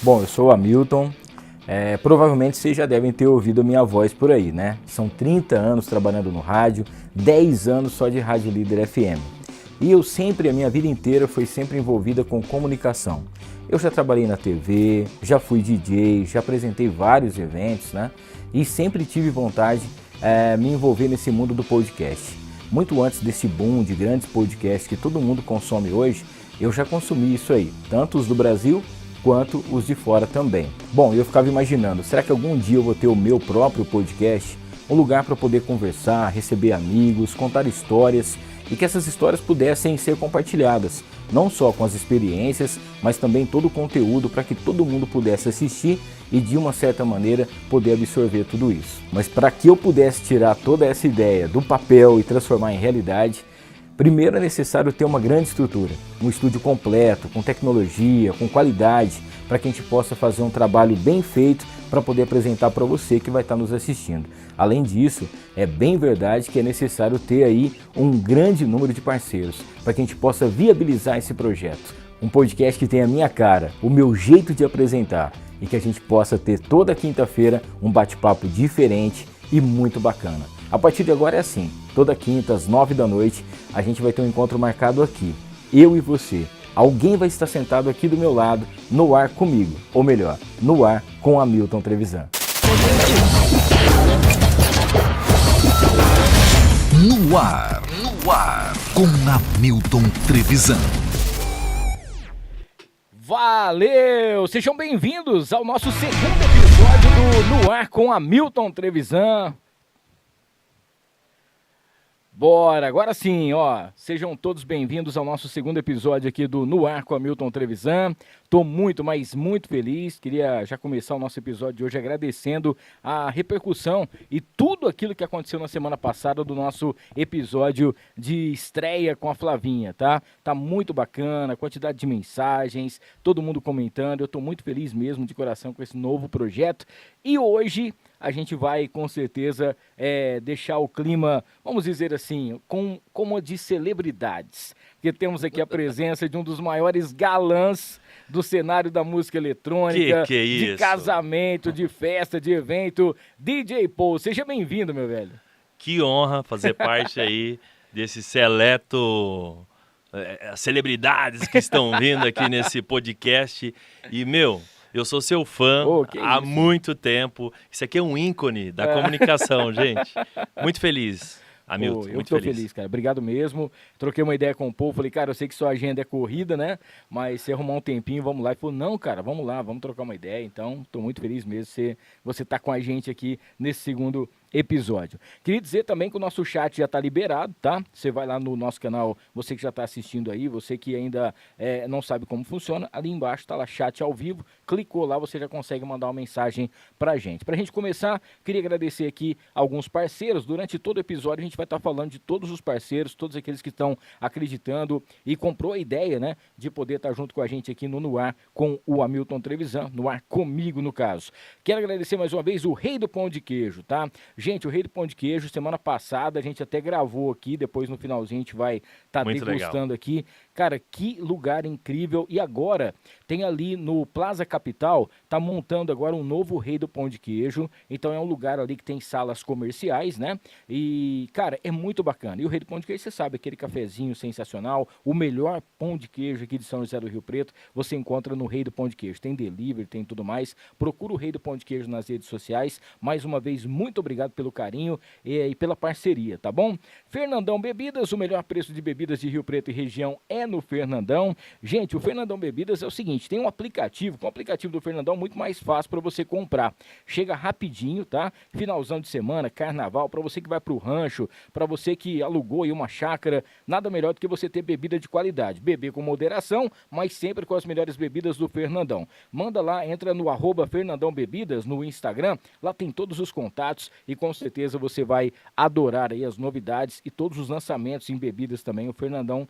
Bom, eu sou o Hamilton, provavelmente vocês já devem ter ouvido a minha voz por aí, né? São 30 anos trabalhando no rádio, 10 anos só de Rádio Líder FM. E eu sempre, a minha vida inteira, foi sempre envolvida com comunicação. Eu já trabalhei na TV, já fui DJ, já apresentei vários eventos, né? E sempre tive vontade de me envolver nesse mundo do podcast. Muito antes desse boom de grandes podcasts que todo mundo consome hoje, eu já consumi isso aí, tanto os do Brasil quanto os de fora também. Bom, eu ficava imaginando, será que algum dia eu vou ter o meu próprio podcast? Um lugar para poder conversar, receber amigos, contar histórias e que essas histórias pudessem ser compartilhadas, não só com as experiências, mas também todo o conteúdo para que todo mundo pudesse assistir e de uma certa maneira poder absorver tudo isso. Mas para que eu pudesse tirar toda essa ideia do papel e transformar em realidade, primeiro é necessário ter uma grande estrutura, um estúdio completo, com tecnologia, com qualidade, para que a gente possa fazer um trabalho bem feito para poder apresentar para você que vai estar nos assistindo. Além disso, é bem verdade que é necessário ter aí um grande número de parceiros, para que a gente possa viabilizar esse projeto. Um podcast que tenha a minha cara, o meu jeito de apresentar e que a gente possa ter toda quinta-feira um bate-papo diferente e muito bacana. A partir de agora é assim, toda quinta às 9 da noite a gente vai ter um encontro marcado aqui, eu e você. Alguém vai estar sentado aqui do meu lado, no ar comigo, ou melhor, no ar com Hamilton Trevisan. No ar, com Hamilton Trevisan. Valeu! Sejam bem-vindos ao nosso segundo episódio do No Ar com Hamilton Trevisan. Bora, agora sim, ó, sejam todos bem-vindos ao nosso segundo episódio aqui do No Ar com Hamilton Trevisan. Tô muito, mas muito feliz, queria já começar o nosso episódio de hoje agradecendo a repercussão e tudo aquilo que aconteceu na semana passada do nosso episódio de estreia com a Flavinha, tá? Tá muito bacana, a quantidade de mensagens, todo mundo comentando, eu tô muito feliz mesmo de coração com esse novo projeto e hoje a gente vai com certeza deixar o clima, vamos dizer assim, como de celebridades. Porque temos aqui a presença de um dos maiores galãs do cenário da música eletrônica, que é de isso? Casamento, de festa, de evento, DJ Paul. Seja bem-vindo, meu velho. Que honra fazer parte aí desse seleto celebridades que estão vindo aqui nesse podcast. E, eu sou seu fã há muito tempo. Isso aqui é um ícone da comunicação, gente. Muito feliz, Hamilton, muito feliz. Eu tô feliz, cara. Obrigado mesmo. Troquei uma ideia com o Paul. Falei, cara, eu sei que sua agenda é corrida, né? Mas se arrumar um tempinho, vamos lá. Ele falou, não, cara, vamos lá, vamos trocar uma ideia. Então, tô muito feliz mesmo. Você tá com a gente aqui nesse segundo episódio. Queria dizer também que o nosso chat já está liberado, tá? Você vai lá no nosso canal, você que já está assistindo aí, você que ainda não sabe como funciona, ali embaixo está lá chat ao vivo, clicou lá, você já consegue mandar uma mensagem pra gente. Pra gente começar, queria agradecer aqui alguns parceiros, durante todo o episódio a gente vai estar falando de todos os parceiros, todos aqueles que estão acreditando e comprou a ideia, né, de poder estar junto com a gente aqui no Ar com o Hamilton Trevisan, no ar comigo no caso. Quero agradecer mais uma vez o Rei do Pão de Queijo, tá? Gente, o Rei do Pão de Queijo, semana passada a gente até gravou aqui, depois no finalzinho a gente vai estar degustando aqui. Cara, que lugar incrível. E agora, tem ali no Plaza Capital, tá montando agora um novo Rei do Pão de Queijo. Então é um lugar ali que tem salas comerciais, né? E, cara, é muito bacana. E o Rei do Pão de Queijo, você sabe, aquele cafezinho sensacional, o melhor pão de queijo aqui de São José do Rio Preto, você encontra no Rei do Pão de Queijo. Tem delivery, tem tudo mais. Procura o Rei do Pão de Queijo nas redes sociais. Mais uma vez, muito obrigado pelo carinho e pela parceria, tá bom? Fernandão Bebidas, o melhor preço de bebidas de Rio Preto e região é no Fernandão. Gente, o Fernandão Bebidas é o seguinte, tem um aplicativo, com o aplicativo do Fernandão muito mais fácil para você comprar. Chega rapidinho, tá? Finalzão de semana, carnaval, para você que vai pro rancho, para você que alugou aí uma chácara, nada melhor do que você ter bebida de qualidade. Beber com moderação, mas sempre com as melhores bebidas do Fernandão. Manda lá, entra no @Fernandão Bebidas no Instagram, lá tem todos os contatos e e com certeza você vai adorar aí as novidades e todos os lançamentos em bebidas também. O Fernandão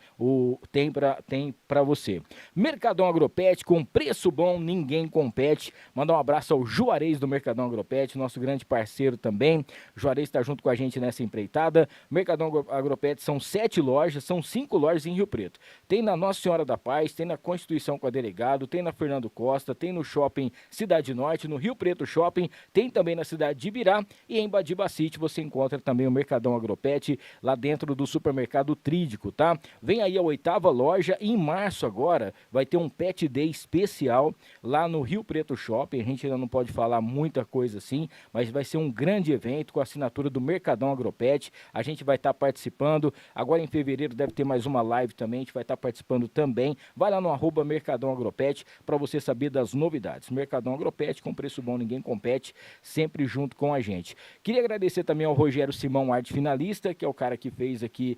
tem para você. Mercadão Agropet, com preço bom, ninguém compete. Mandar um abraço ao Juarez do Mercadão Agropet, nosso grande parceiro também. O Juarez está junto com a gente nessa empreitada. Mercadão Agropet são 7 lojas, são 5 lojas em Rio Preto. Tem na Nossa Senhora da Paz, tem na Constituição com a Delegado, tem na Fernando Costa, tem no Shopping Cidade Norte, no Rio Preto Shopping, tem também na cidade de Ibirá, e em Badiba City você encontra também o Mercadão Agropet, lá dentro do supermercado Trídico, tá? Vem aí a 8ª loja, e em março agora vai ter um Pet Day especial lá no Rio Preto Shopping. A gente ainda não pode falar muita coisa assim, mas vai ser um grande evento com a assinatura do Mercadão Agropet. A gente vai estar participando. Agora em fevereiro deve ter mais uma live também, a gente vai estar participando também. Vai lá no @Mercadão Agropet para você saber das novidades. Mercadão Agropet, com preço bom, ninguém compete, sempre junto com a gente. Queria agradecer também ao Rogério Simão, arte finalista, que é o cara que fez aqui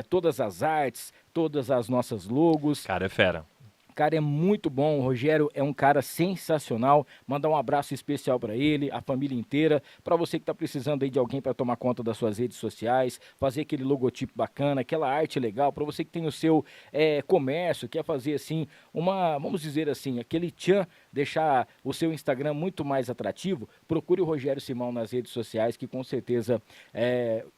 todas as artes, todas as nossas logos. Cara, é fera. Cara, é muito bom, o Rogério é um cara sensacional. Mandar um abraço especial para ele, a família inteira. Para você que está precisando aí de alguém para tomar conta das suas redes sociais, fazer aquele logotipo bacana, aquela arte legal. Para você que tem o seu comércio, quer fazer assim, vamos dizer assim, aquele tchan, deixar o seu Instagram muito mais atrativo, procure o Rogério Simão nas redes sociais, que com certeza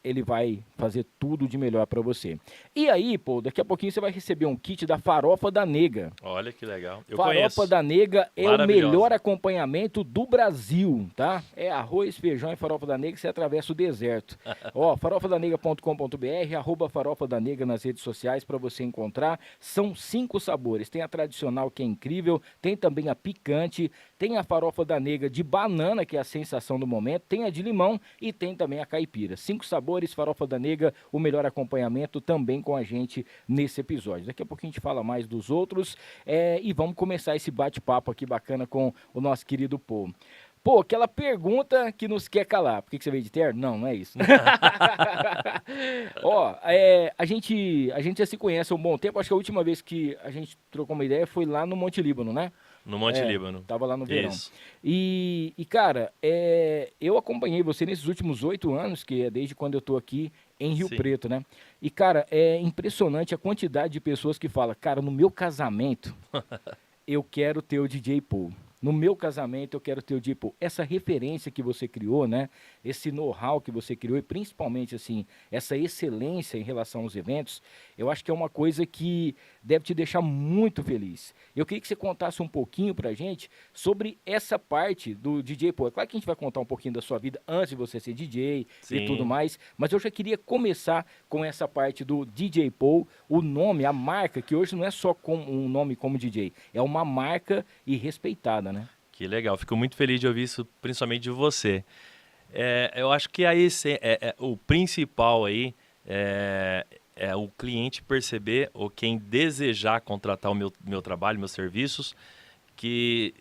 ele vai fazer tudo de melhor para você. E aí, pô, daqui a pouquinho você vai receber um kit da Farofa da Nega. Olha que legal. Eu Farofa conheço. da Nega é o melhor acompanhamento do Brasil, tá? É arroz, feijão e farofa da Nega, você atravessa o deserto. Ó, farofadanega.com.br, @farofa-da-nega nas redes sociais para você encontrar. São 5 sabores. Tem a tradicional, que é incrível, tem também a picante, tem a farofa da Nega de banana, que é a sensação do momento, tem a de limão e tem também a caipira. 5 sabores, Farofa da Nega, o melhor acompanhamento também com a gente nesse episódio. Daqui a pouquinho a gente fala mais dos outros. E vamos começar esse bate-papo aqui bacana com o nosso querido Paul. Pô, aquela pergunta que nos quer calar. Por que você veio de terno? Não é isso. Ó, a gente já se conhece há um bom tempo. Acho que a última vez que a gente trocou uma ideia foi lá no Monte Líbano, né? No Monte Líbano. Tava lá no verão. Isso. E cara, eu acompanhei você nesses últimos 8 anos, que é desde quando eu tô aqui em Rio Sim. Preto, né? E, cara, é impressionante a quantidade de pessoas que falam, cara, no meu casamento, eu quero ter o DJ Paul. No meu casamento, eu quero ter o DJ Paul. Essa referência que você criou, né? Esse know-how que você criou e principalmente, assim, essa excelência em relação aos eventos, eu acho que é uma coisa que deve te deixar muito feliz. Eu queria que você contasse um pouquinho pra gente sobre essa parte do DJ Paul. É claro que a gente vai contar um pouquinho da sua vida antes de você ser DJ Sim. e tudo mais, mas eu já queria começar com essa parte do DJ Paul, o nome, a marca, que hoje não é só um nome como DJ, é uma marca e respeitada, né? Que legal, fico muito feliz de ouvir isso, principalmente de você. Eu acho que aí o principal aí é o cliente perceber, ou quem desejar contratar o meu trabalho, meus serviços, que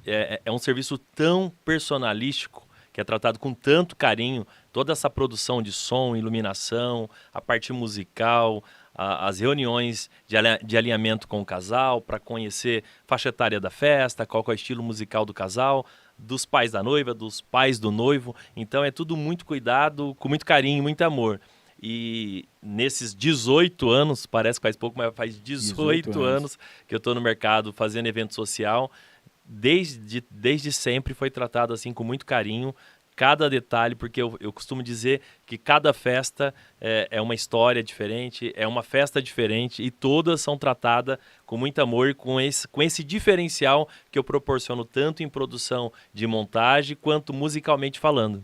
é um serviço tão personalístico, que é tratado com tanto carinho, toda essa produção de som, iluminação, a parte musical, as reuniões de alinhamento com o casal, para conhecer faixa etária da festa, qual é o estilo musical do casal, dos pais da noiva, dos pais do noivo. Então é tudo muito cuidado, com muito carinho, muito amor. E nesses 18 anos, parece que faz pouco, mas faz 18 anos que eu estou no mercado fazendo evento social. Desde sempre foi tratado assim com muito carinho, cada detalhe, porque eu costumo dizer que cada festa é uma história diferente, é uma festa diferente e todas são tratadas com muito amor e com esse diferencial que eu proporciono tanto em produção de montagem quanto musicalmente falando.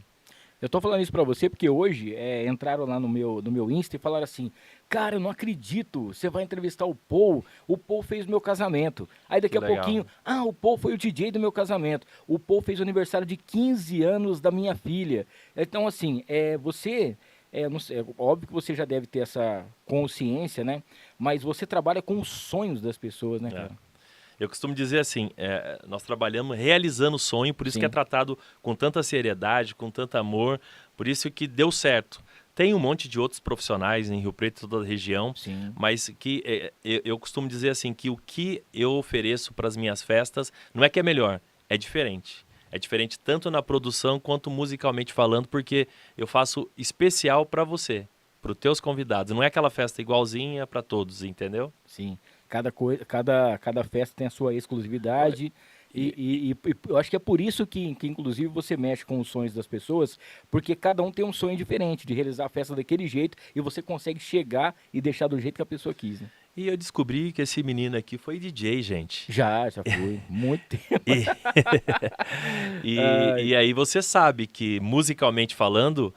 Eu tô falando isso pra você porque hoje entraram lá no meu Insta e falaram assim, cara, eu não acredito, você vai entrevistar o Paul fez o meu casamento. Aí daqui a pouquinho, o Paul foi o DJ do meu casamento, o Paul fez o aniversário de 15 anos da minha filha. Então assim, você, não sei, óbvio que você já deve ter essa consciência, né? Mas você trabalha com os sonhos das pessoas, né, cara? Eu costumo dizer assim, nós trabalhamos realizando o sonho, por isso que é tratado com tanta seriedade, com tanto amor, por isso que deu certo. Tem um monte de outros profissionais em Rio Preto, toda a região, mas que eu costumo dizer assim, que o que eu ofereço para as minhas festas não é que é melhor, é diferente. É diferente tanto na produção quanto musicalmente falando, porque eu faço especial para você, para os teus convidados. Não é aquela festa igualzinha para todos, entendeu? Sim. Cada festa tem a sua exclusividade. E eu acho que é por isso que inclusive você mexe com os sonhos das pessoas, porque cada um tem um sonho diferente de realizar a festa daquele jeito e você consegue chegar e deixar do jeito que a pessoa quis, né? E eu descobri que esse menino aqui foi DJ, gente. Já foi. Muito tempo. E aí você sabe que, musicalmente falando,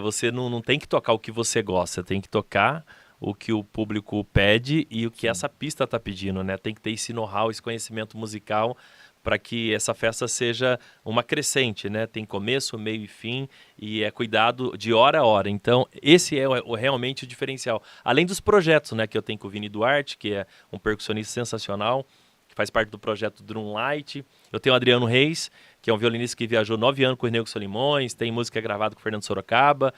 você não tem que tocar o que você gosta, tem que tocar o que o público pede e o que essa pista está pedindo, né? Tem que ter esse know-how, esse conhecimento musical para que essa festa seja uma crescente, né? Tem começo, meio e fim e é cuidado de hora a hora. Então, esse é realmente o diferencial. Além dos projetos, né? Que eu tenho com o Vini Duarte, que é um percussionista sensacional, que faz parte do projeto Drumlight. Eu tenho o Adriano Reis, que é um violinista que viajou 9 anos com o Nego Solimões, tem música gravada com o Fernando Sorocaba,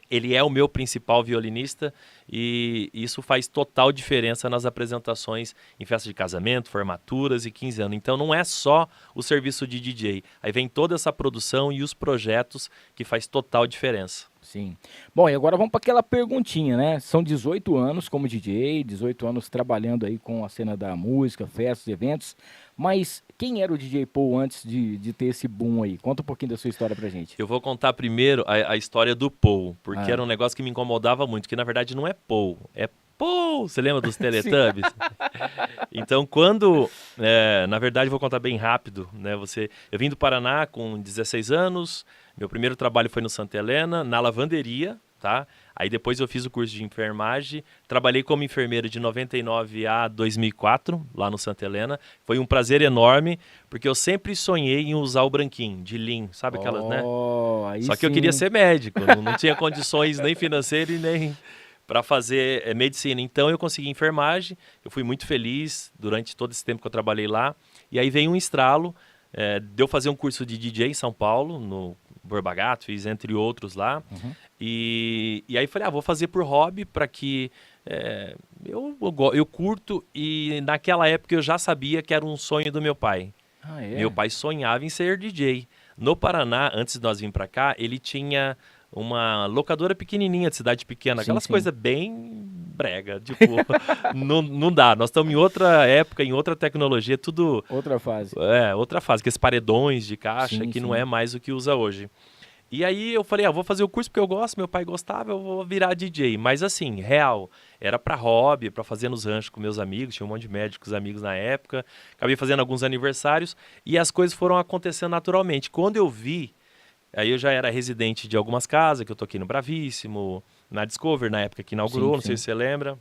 ele é o meu principal violinista e isso faz total diferença nas apresentações em festas de casamento, formaturas e 15 anos. Então não é só o serviço de DJ, aí vem toda essa produção e os projetos que faz total diferença. Sim. Bom, e agora vamos para aquela perguntinha, né? São 18 anos como DJ, 18 anos trabalhando aí com a cena da música, festas, eventos, mas quem era o DJ Paul antes de ter esse boom aí? Conta um pouquinho da sua história pra gente. Eu vou contar primeiro a história do Paul, porque era um negócio que me incomodava muito, que na verdade não é Paul, é Paul. Você lembra dos Teletubbies? Então, na verdade, vou contar bem rápido, né? Eu vim do Paraná com 16 anos, meu primeiro trabalho foi no Santa Helena, na lavanderia, tá? Aí depois eu fiz o curso de enfermagem, trabalhei como enfermeiro de 99 a 2004, lá no Santa Helena. Foi um prazer enorme, porque eu sempre sonhei em usar o branquinho, de linho, sabe aquelas, né? Só que eu queria ser médico, não tinha condições nem financeiras e nem para fazer medicina. Então eu consegui enfermagem, eu fui muito feliz durante todo esse tempo que eu trabalhei lá. E aí veio um estralo, de eu fazer um curso de DJ em São Paulo, no Borba Gato, fiz entre outros lá. Uhum. E aí falei, vou fazer por hobby para que eu curto. E naquela época eu já sabia que era um sonho do meu pai. Meu pai sonhava em ser DJ. No Paraná, antes de nós vir para cá, ele tinha uma locadora pequenininha, de cidade pequena, aquelas coisas bem brega, tipo, não dá. Nós estamos em outra época, em outra tecnologia, tudo... Outra fase. Outra fase, aqueles paredões de caixa, que não é mais o que usa hoje. E aí eu falei, vou fazer o curso porque eu gosto, meu pai gostava, eu vou virar DJ. Mas assim, real, era para hobby, para fazer nos ranchos com meus amigos, tinha um monte de médicos amigos na época, acabei fazendo alguns aniversários e as coisas foram acontecendo naturalmente. Quando eu vi, aí eu já era residente de algumas casas, que eu toquei no Bravíssimo, na Discover, na época que inaugurou, não sei se você lembra.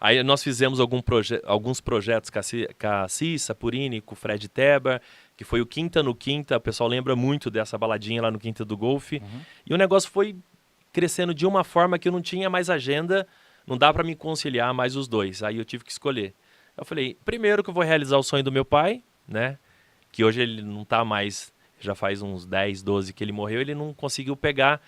Aí nós fizemos alguns projetos com a Cissa Purini, com o Fred Teber, que foi o Quinta no Quinta, o pessoal lembra muito dessa baladinha lá no Quinta do Golfe. Uhum. E o negócio foi crescendo de uma forma que eu não tinha mais agenda, não dá para me conciliar mais os dois. Aí eu tive que escolher. Eu falei, primeiro que eu vou realizar o sonho do meu pai, né? Que hoje ele não está mais, já faz uns 10, 12 que ele morreu, ele não conseguiu pegar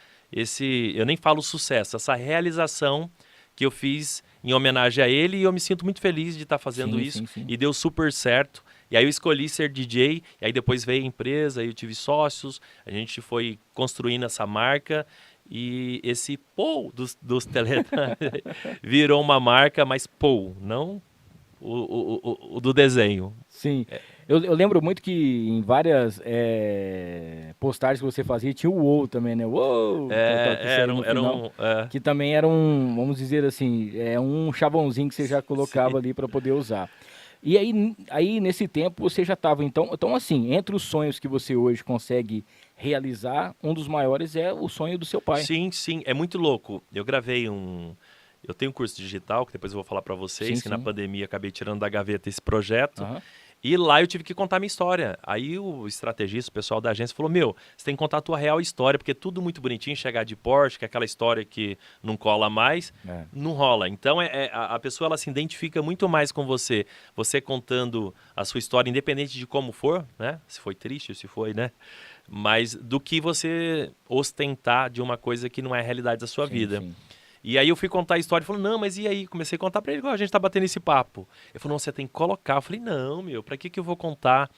eu nem falo sucesso, essa realização que eu fiz em homenagem a ele e eu me sinto muito feliz de estar fazendo isso. Sim. E deu super certo. E aí eu escolhi ser DJ, e aí depois veio a empresa, aí eu tive sócios, a gente foi construindo essa marca e esse Paul dos Teletubbies virou uma marca, mas Paul, não o do desenho. Sim. Eu lembro muito que em várias postagens que você fazia, tinha o UOL também, né? UOL! Que também era vamos dizer assim, um chavãozinho que você já colocava ali para poder usar. E aí, nesse tempo, você já estava, então, assim, entre os sonhos que você hoje consegue realizar, um dos maiores é o sonho do seu pai. Sim, é muito louco. Eu gravei eu tenho um curso digital, que depois eu vou falar para vocês, na pandemia acabei tirando da gaveta esse projeto. Uhum. E lá eu tive que contar minha história. Aí o estrategista, o pessoal da agência falou, você tem que contar a tua real história, porque é tudo muito bonitinho, chegar de Porsche, que é aquela história que não cola mais, não rola. Então a pessoa ela se identifica muito mais com você contando a sua história, independente de como for, né? Se foi triste, se foi, né? Mas do que você ostentar de uma coisa que não é a realidade da sua vida. Sim. E aí eu fui contar a história e falou, não, mas e aí? Comecei a contar pra ele, a gente tá batendo esse papo. Ele falou, não, você tem que colocar. Eu falei, não, pra que eu vou contar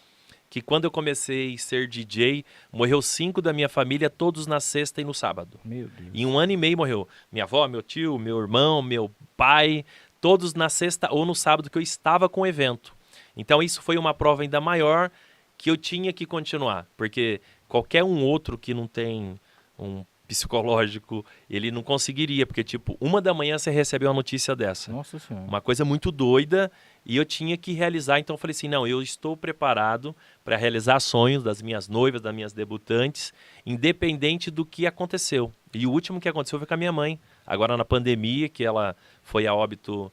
que quando eu comecei a ser DJ, morreu 5 da minha família, todos na sexta e no sábado. Meu Deus. Em 1 ano e meio morreu. Minha avó, meu tio, meu irmão, meu pai, todos na sexta ou no sábado que eu estava com o evento. Então isso foi uma prova ainda maior que eu tinha que continuar, porque qualquer um outro que não tem um psicológico, ele não conseguiria, porque tipo, 1 da manhã você recebeu uma notícia dessa. Nossa Senhora. Uma coisa muito doida, e eu tinha que realizar, então eu falei assim, não, eu estou preparado para realizar sonhos das minhas noivas, das minhas debutantes, independente do que aconteceu. E o último que aconteceu foi com a minha mãe, agora na pandemia, que ela foi a óbito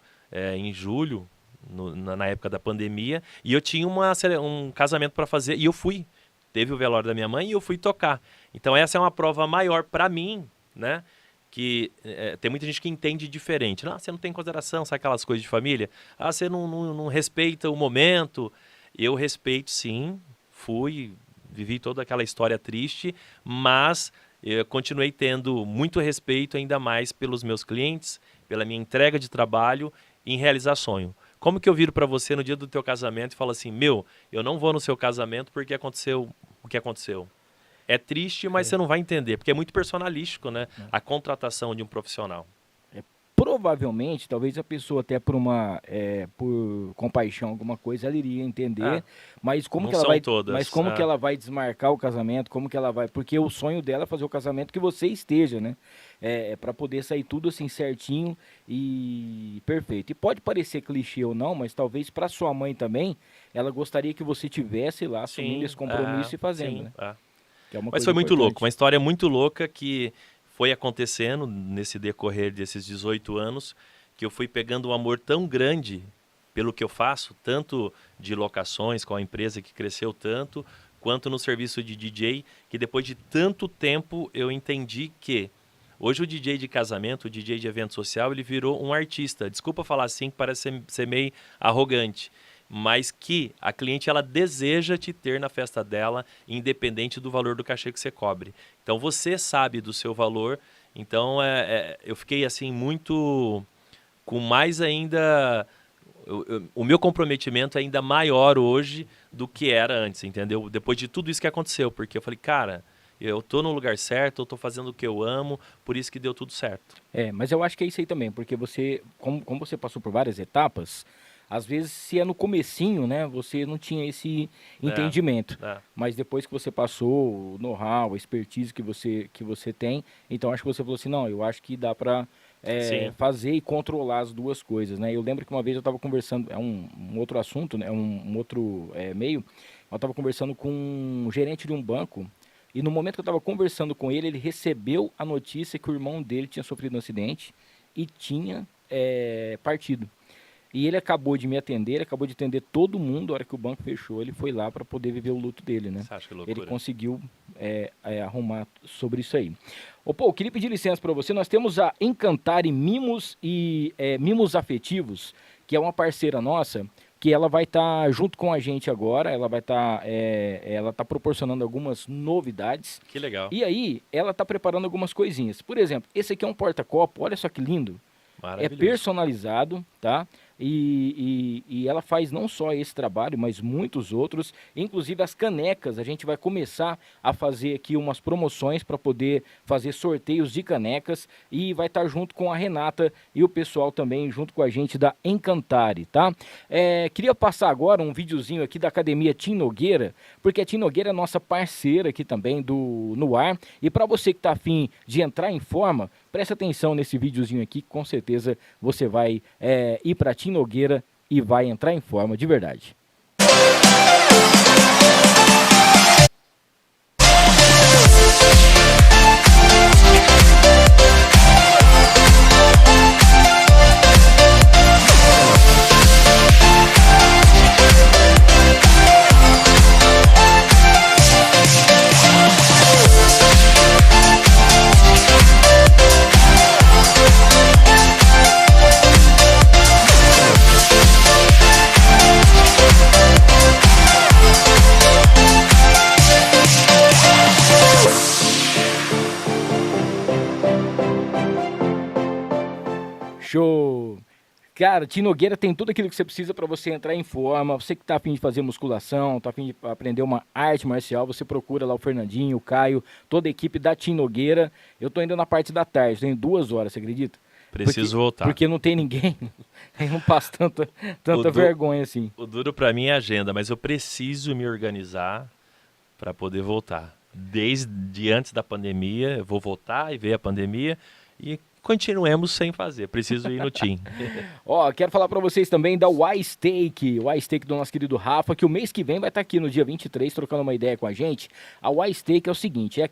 em julho, na época da pandemia, e eu tinha um casamento para fazer, e eu fui. Teve o velório da minha mãe e eu fui tocar. Então essa é uma prova maior para mim, né? Que tem muita gente que entende diferente. Você não tem consideração, sabe aquelas coisas de família? Você não respeita o momento. Eu respeito sim, vivi toda aquela história triste, mas eu continuei tendo muito respeito ainda mais pelos meus clientes, pela minha entrega de trabalho em realizar sonho. Como que eu viro para você no dia do teu casamento e falo assim, eu não vou no seu casamento porque aconteceu o que aconteceu. É triste, mas você não vai entender, porque é muito personalístico, né? A contratação de um profissional. Provavelmente, talvez a pessoa até por compaixão, alguma coisa, ela iria entender, mas como que ela vai, todas. Que ela vai desmarcar o casamento, como que ela vai, porque o sonho dela é fazer o casamento que você esteja, né? Para poder sair tudo assim certinho e perfeito. E pode parecer clichê ou não, mas talvez para sua mãe também, ela gostaria que você tivesse lá assumindo esse compromisso e fazendo, né? Que é mas foi muito louco, uma história muito louca que foi acontecendo nesse decorrer desses 18 anos, que eu fui pegando um amor tão grande pelo que eu faço, tanto de locações com a empresa que cresceu tanto, quanto no serviço de DJ, que depois de tanto tempo eu entendi que hoje o DJ de casamento, o DJ de evento social, ele virou um artista. Desculpa falar assim, que parece ser meio arrogante, mas que a cliente ela deseja te ter na festa dela, independente do valor do cachê que você cobre. Então você sabe do seu valor, então eu fiquei assim muito, com mais ainda, o meu comprometimento é ainda maior hoje do que era antes, entendeu? Depois de tudo isso que aconteceu, porque eu falei, cara, eu tô no lugar certo, eu tô fazendo o que eu amo, por isso que deu tudo certo. Mas eu acho que é isso aí também, porque você, como você passou por várias etapas, às vezes, se é no comecinho, né, você não tinha esse entendimento. Mas depois que você passou o know-how, a expertise que você tem, então acho que você falou assim, não, eu acho que dá para fazer e controlar as duas coisas, né? Eu lembro que uma vez eu estava conversando, um outro assunto, né, um outro meio, eu estava conversando com um gerente de um banco, e no momento que eu estava conversando com ele, ele recebeu a notícia que o irmão dele tinha sofrido um acidente e tinha partido. E ele acabou de me atender, ele acabou de atender todo mundo. A hora que o banco fechou, ele foi lá para poder viver o luto dele, né? Você acha que loucura? Ele conseguiu arrumar sobre isso aí. Eu queria pedir licença para você. Nós temos a Encantare Mimos e Mimos Afetivos, que é uma parceira nossa, que ela vai estar junto com a gente agora. Ela vai estar, ela está proporcionando algumas novidades. Que legal. E aí, ela está preparando algumas coisinhas. Por exemplo, esse aqui é um porta-copo. Olha só que lindo. É personalizado, tá? E ela faz não só esse trabalho, mas muitos outros, inclusive as canecas. A gente vai começar a fazer aqui umas promoções para poder fazer sorteios de canecas e vai estar junto com a Renata e o pessoal também junto com a gente da Encantare, tá? Queria passar agora um videozinho aqui da Academia Tim Nogueira, porque a Tim Nogueira é nossa parceira aqui também No Ar, e para você que está afim de entrar em forma, presta atenção nesse videozinho aqui, que com certeza você vai ir para Tim Nogueira e vai entrar em forma de verdade. Show! Cara, Tim Nogueira tem tudo aquilo que você precisa para você entrar em forma. Você que tá a fim de fazer musculação, tá a fim de aprender uma arte marcial, você procura lá o Fernandinho, o Caio, toda a equipe da Tim Nogueira. Eu tô ainda na parte da tarde, tenho 2 horas, você acredita? Preciso voltar. Porque não tem ninguém, aí não passa tanta vergonha assim. O duro para mim é a agenda, mas eu preciso me organizar para poder voltar. Desde antes da pandemia, eu vou voltar e ver a pandemia e continuemos sem fazer. Preciso ir no Tim. Ó, quero falar pra vocês também da Y-Steak, o Y-Steak do nosso querido Rafa, que o mês que vem vai estar aqui no dia 23, trocando uma ideia com a gente. A Y-Steak é o seguinte, é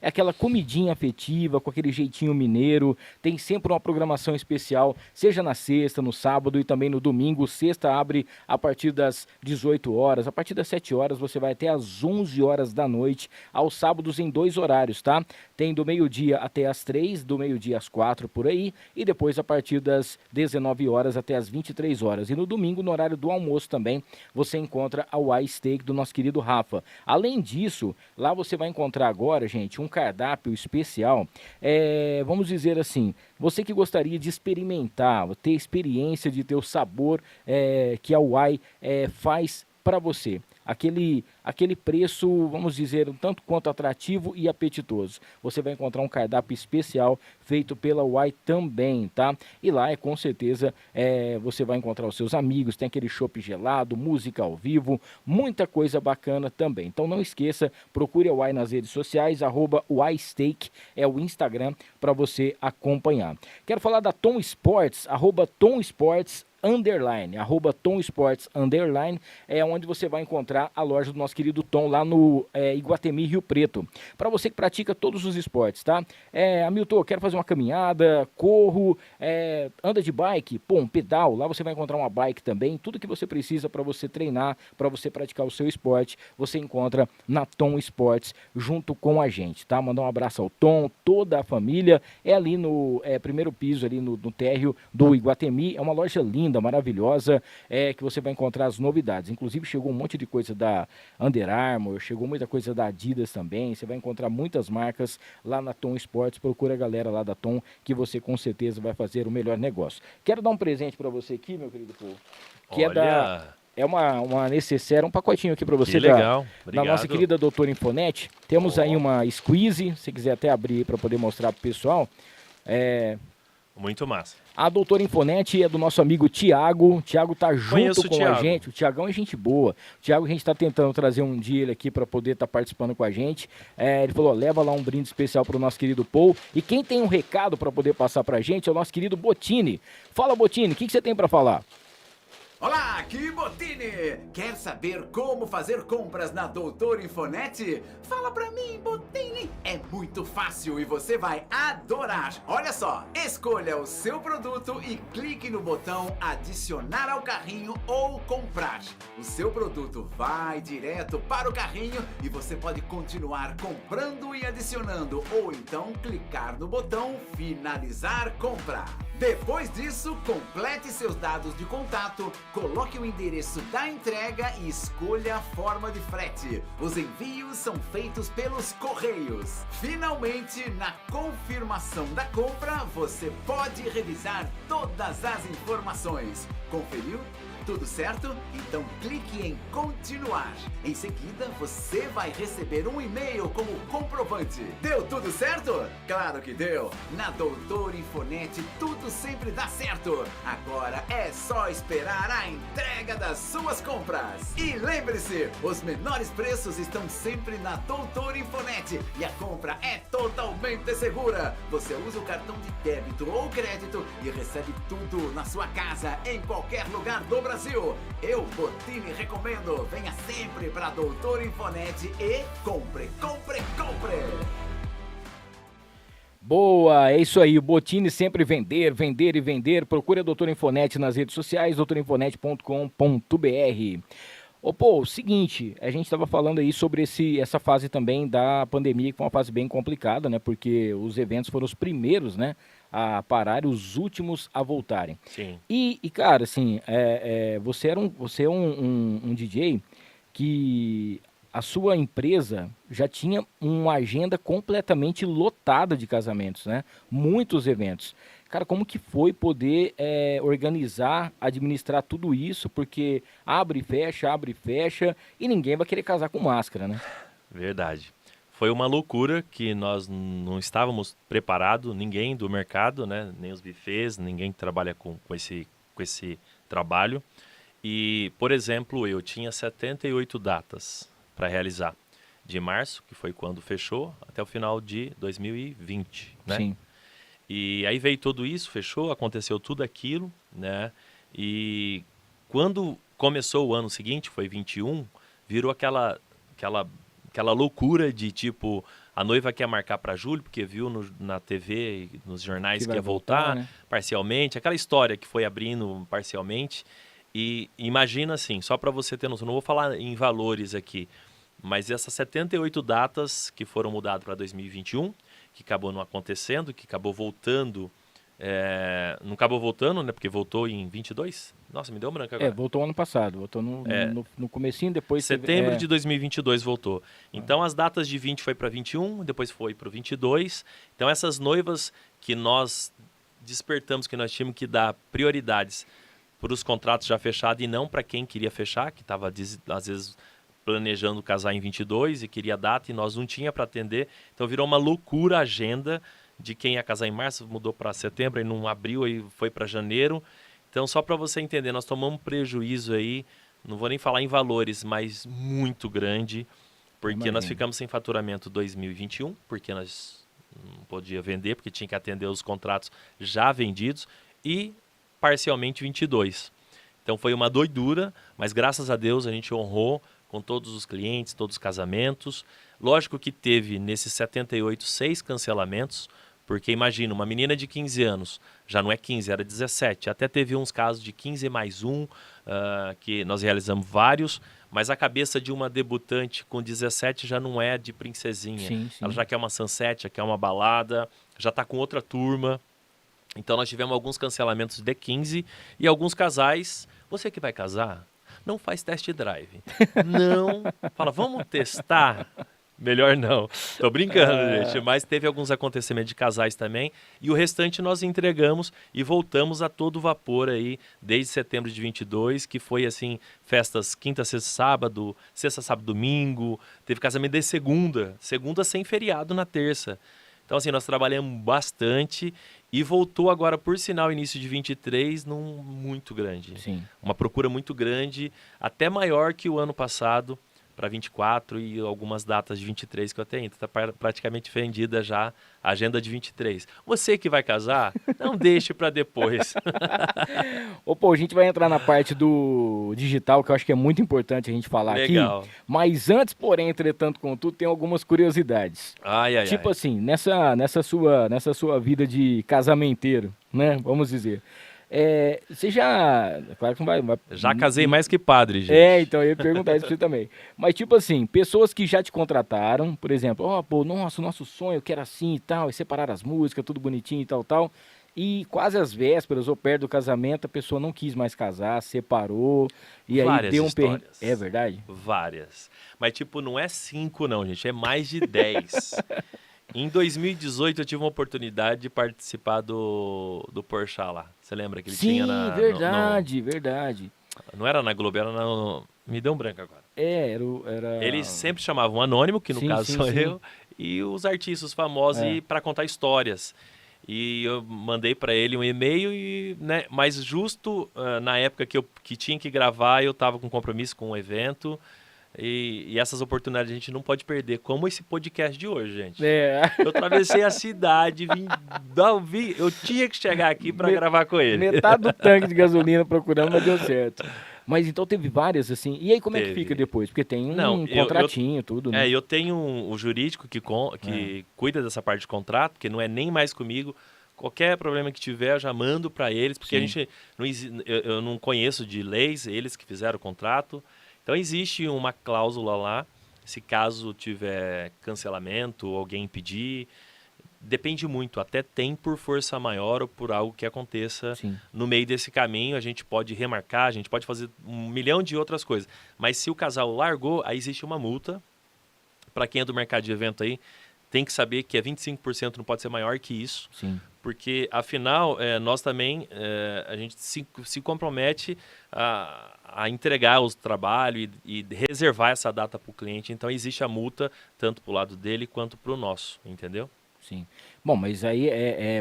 aquela comidinha afetiva, com aquele jeitinho mineiro, tem sempre uma programação especial, seja na sexta, no sábado e também no domingo. Sexta abre a partir das 18 horas, a partir das 7 horas você vai até às 11 horas da noite, aos sábados em 2 horários, tá? Tem do meio-dia até às 3, do meio-dia às 4 por aí, e depois a partir das 19 horas até as 23 horas. E no domingo, no horário do almoço também, você encontra a Y-Steak do nosso querido Rafa. Além disso, lá você vai encontrar agora, gente, um cardápio especial, vamos dizer assim, você que gostaria de experimentar, ter experiência de ter o sabor que a Y faz para você. Aquele preço, vamos dizer, um tanto quanto atrativo e apetitoso. Você vai encontrar um cardápio especial feito pela Y também, tá? E lá, com certeza, você vai encontrar os seus amigos, tem aquele chopp gelado, música ao vivo, muita coisa bacana também. Então não esqueça, procure a Y nas redes sociais, @YSteak é o Instagram para você acompanhar. Quero falar da Tom Sports, @Tom Sports _, @Tom Sports _ é onde você vai encontrar a loja do nosso querido Tom lá no Iguatemi, Rio Preto. Para você que pratica todos os esportes, tá? Hamilton, quero fazer uma caminhada, corro, anda de bike, um pedal, lá você vai encontrar uma bike também, tudo que você precisa para você treinar, para você praticar o seu esporte, você encontra na Tom Sports junto com a gente, tá? Mandar um abraço ao Tom, toda a família, ali no primeiro piso, ali no térreo do Iguatemi, é uma loja linda, maravilhosa, que você vai encontrar as novidades. Inclusive chegou um monte de coisa da Under Armour, chegou muita coisa da Adidas também, você vai encontrar muitas marcas lá na Tom Sports. Procura a galera lá da Tom, que você com certeza vai fazer o melhor negócio. Quero dar um presente para você aqui, meu querido povo, que é uma necessaire, um pacotinho aqui para você. Que legal. Da nossa querida doutora Infonete. Temos aí uma squeeze, se quiser até abrir para poder mostrar pro pessoal. Muito massa. A doutora Infonete é do nosso amigo Tiago. O Tiago tá junto com a gente. O Tiagão é gente boa. O Tiago, a gente tá tentando trazer um dia ele aqui para poder estar participando com a gente. Ele falou, leva lá um brinde especial pro nosso querido Paul. E quem tem um recado para poder passar pra gente é o nosso querido Bottini. Fala, Bottini, o que você tem para falar? Olá, aqui Bottini! Quer saber como fazer compras na Doutora Infonete? Fala pra mim, Bottini! É muito fácil e você vai adorar! Olha só, escolha o seu produto e clique no botão adicionar ao carrinho ou comprar. O seu produto vai direto para o carrinho e você pode continuar comprando e adicionando ou então clicar no botão finalizar compra. Depois disso, complete seus dados de contato, coloque o endereço da entrega e escolha a forma de frete. Os envios são feitos pelos correios. Finalmente, na confirmação da compra, você pode revisar todas as informações. Conferiu? Tudo certo? Então clique em continuar. Em seguida, você vai receber um e-mail com o comprovante. Deu tudo certo? Claro que deu! Na Doutora Infonete, tudo sempre dá certo. Agora é só esperar a entrega das suas compras. E lembre-se, os menores preços estão sempre na Doutora Infonete e a compra é totalmente segura. Você usa o cartão de débito ou crédito e recebe tudo na sua casa, em qualquer lugar do Brasil. Eu, Bottini, recomendo. Venha sempre para Doutora Infonete e compre, compre, compre! Boa, é isso aí, o Bottini sempre vender, vender e vender. Procure a Doutora Infonete nas redes sociais, doutorinfonete.com.br. Seguinte, a gente estava falando aí sobre essa fase também da pandemia, que foi uma fase bem complicada, né? Porque os eventos foram os primeiros, né, a parar e os últimos a voltarem. Sim. E cara, assim, você é um DJ que a sua empresa já tinha uma agenda completamente lotada de casamentos, né? Muitos eventos. Cara, como que foi poder organizar, administrar tudo isso? Porque abre e fecha, e ninguém vai querer casar com máscara, né? Verdade. Foi uma loucura que nós não estávamos preparados, ninguém do mercado, né? Nem os buffets, ninguém que trabalha com esse trabalho. E, por exemplo, eu tinha 78 datas para realizar. De março, que foi quando fechou, até o final de 2020, né? Sim. E aí veio tudo isso, fechou, aconteceu tudo aquilo, né? E quando começou o ano seguinte, foi 21, virou aquela loucura de tipo, a noiva quer marcar para julho, porque viu na TV, nos jornais que ia voltar, né? Parcialmente, aquela história que foi abrindo parcialmente. E imagina assim, só para você ter noção, não vou falar em valores aqui, mas essas 78 datas que foram mudadas para 2021, que acabou não acontecendo, que acabou voltando, não acabou voltando, né? Porque voltou em 22. Nossa, me deu um branco agora. Voltou ano passado, voltou no comecinho, depois... Setembro de 2022 voltou. Então as datas de 20 foi para 21, depois foi para o 22. Então essas noivas que nós despertamos, que nós tínhamos que dar prioridades para os contratos já fechados e não para quem queria fechar, que estava às vezes planejando casar em 22 e queria data e nós não tinha para atender. Então virou uma loucura a agenda de quem ia casar em março, mudou para setembro, aí não abriu e foi para janeiro. Então só para você entender, nós tomamos um prejuízo aí, não vou nem falar em valores, mas muito grande, porque nós ficamos sem faturamento 2021, porque nós não podia vender, porque tinha que atender os contratos já vendidos, e parcialmente 22. Então foi uma doidura, mas graças a Deus a gente honrou com todos os clientes, todos os casamentos. Lógico que teve nesses 78, 6 cancelamentos, porque imagina, uma menina de 15 anos, já não é 15, era 17. Até teve uns casos de 15 mais 1, que nós realizamos vários, mas a cabeça de uma debutante com 17 já não é de princesinha. Sim. Ela já quer uma sunset, já quer uma balada, já está com outra turma. Então nós tivemos alguns cancelamentos de 15 e alguns casais, você que vai casar, não faz test drive. Não, fala, vamos testar? Melhor não. Tô brincando, gente. Mas teve alguns acontecimentos de casais também. E o restante nós entregamos e voltamos a todo vapor aí, desde setembro de 22, que foi assim, festas quinta, sexta, sábado, domingo. Teve casamento de segunda sem feriado na terça. Então assim, nós trabalhamos bastante e voltou agora, por sinal, início de 23, muito grande. Sim. Uma procura muito grande, até maior que o ano passado, para 24 e algumas datas de 23 que eu tenho. Está praticamente vendida já a agenda de 23. Você que vai casar, não deixe para depois. A gente vai entrar na parte do digital, que eu acho que é muito importante a gente falar Legal. aqui. Mas antes, porém, entretanto, contudo, tem algumas curiosidades. Tipo assim, nessa sua vida de casamenteiro, né? Vamos dizer. Você já... Claro que não vai... Já casei mais que padre, gente. Então eu ia perguntar isso pra você também. Mas tipo assim, pessoas que já te contrataram, por exemplo, nosso sonho, eu quero assim e tal, e separar as músicas, tudo bonitinho e tal, e quase às vésperas ou perto do casamento, a pessoa não quis mais casar, separou, e aí Várias deu um perrengue. histórias. É verdade? Várias. Mas tipo, não é 5 não, gente, é mais de 10. Em 2018 eu tive uma oportunidade de participar do Porchat lá. Você lembra que ele tinha na... verdade. Não era na Globo, era na... Me deu um branco agora. Era... Eles sempre chamavam um anônimo, que no caso sou eu, e os artistas famosos para contar histórias. E eu mandei para ele um e-mail, mas justo na época que tinha que gravar, eu estava com compromisso com um evento. E essas oportunidades a gente não pode perder, como esse podcast de hoje, gente. Eu atravessei a cidade, eu tinha que chegar aqui para gravar com ele. Metade do tanque de gasolina procurando, mas deu certo. Mas então teve várias, assim. E aí como é que fica depois? Porque tem um contratinho, tudo, né? Eu tenho um jurídico que cuida dessa parte de contrato, porque não é nem mais comigo. Qualquer problema que tiver, eu já mando para eles, porque eu não conheço de leis, eles que fizeram o contrato. Então existe uma cláusula lá, se caso tiver cancelamento, alguém pedir, depende muito, até tem por força maior ou por algo que aconteça no meio desse caminho, a gente pode remarcar, a gente pode fazer 1 milhão de outras coisas. Mas se o casal largou, aí existe uma multa. Para quem é do mercado de evento aí, tem que saber que 25%, não pode ser maior que isso. Sim. Porque, afinal, nós também, a gente se compromete a entregar o trabalho e reservar essa data para o cliente. Então, existe a multa, tanto para o lado dele quanto para o nosso, entendeu? Sim. Bom, mas aí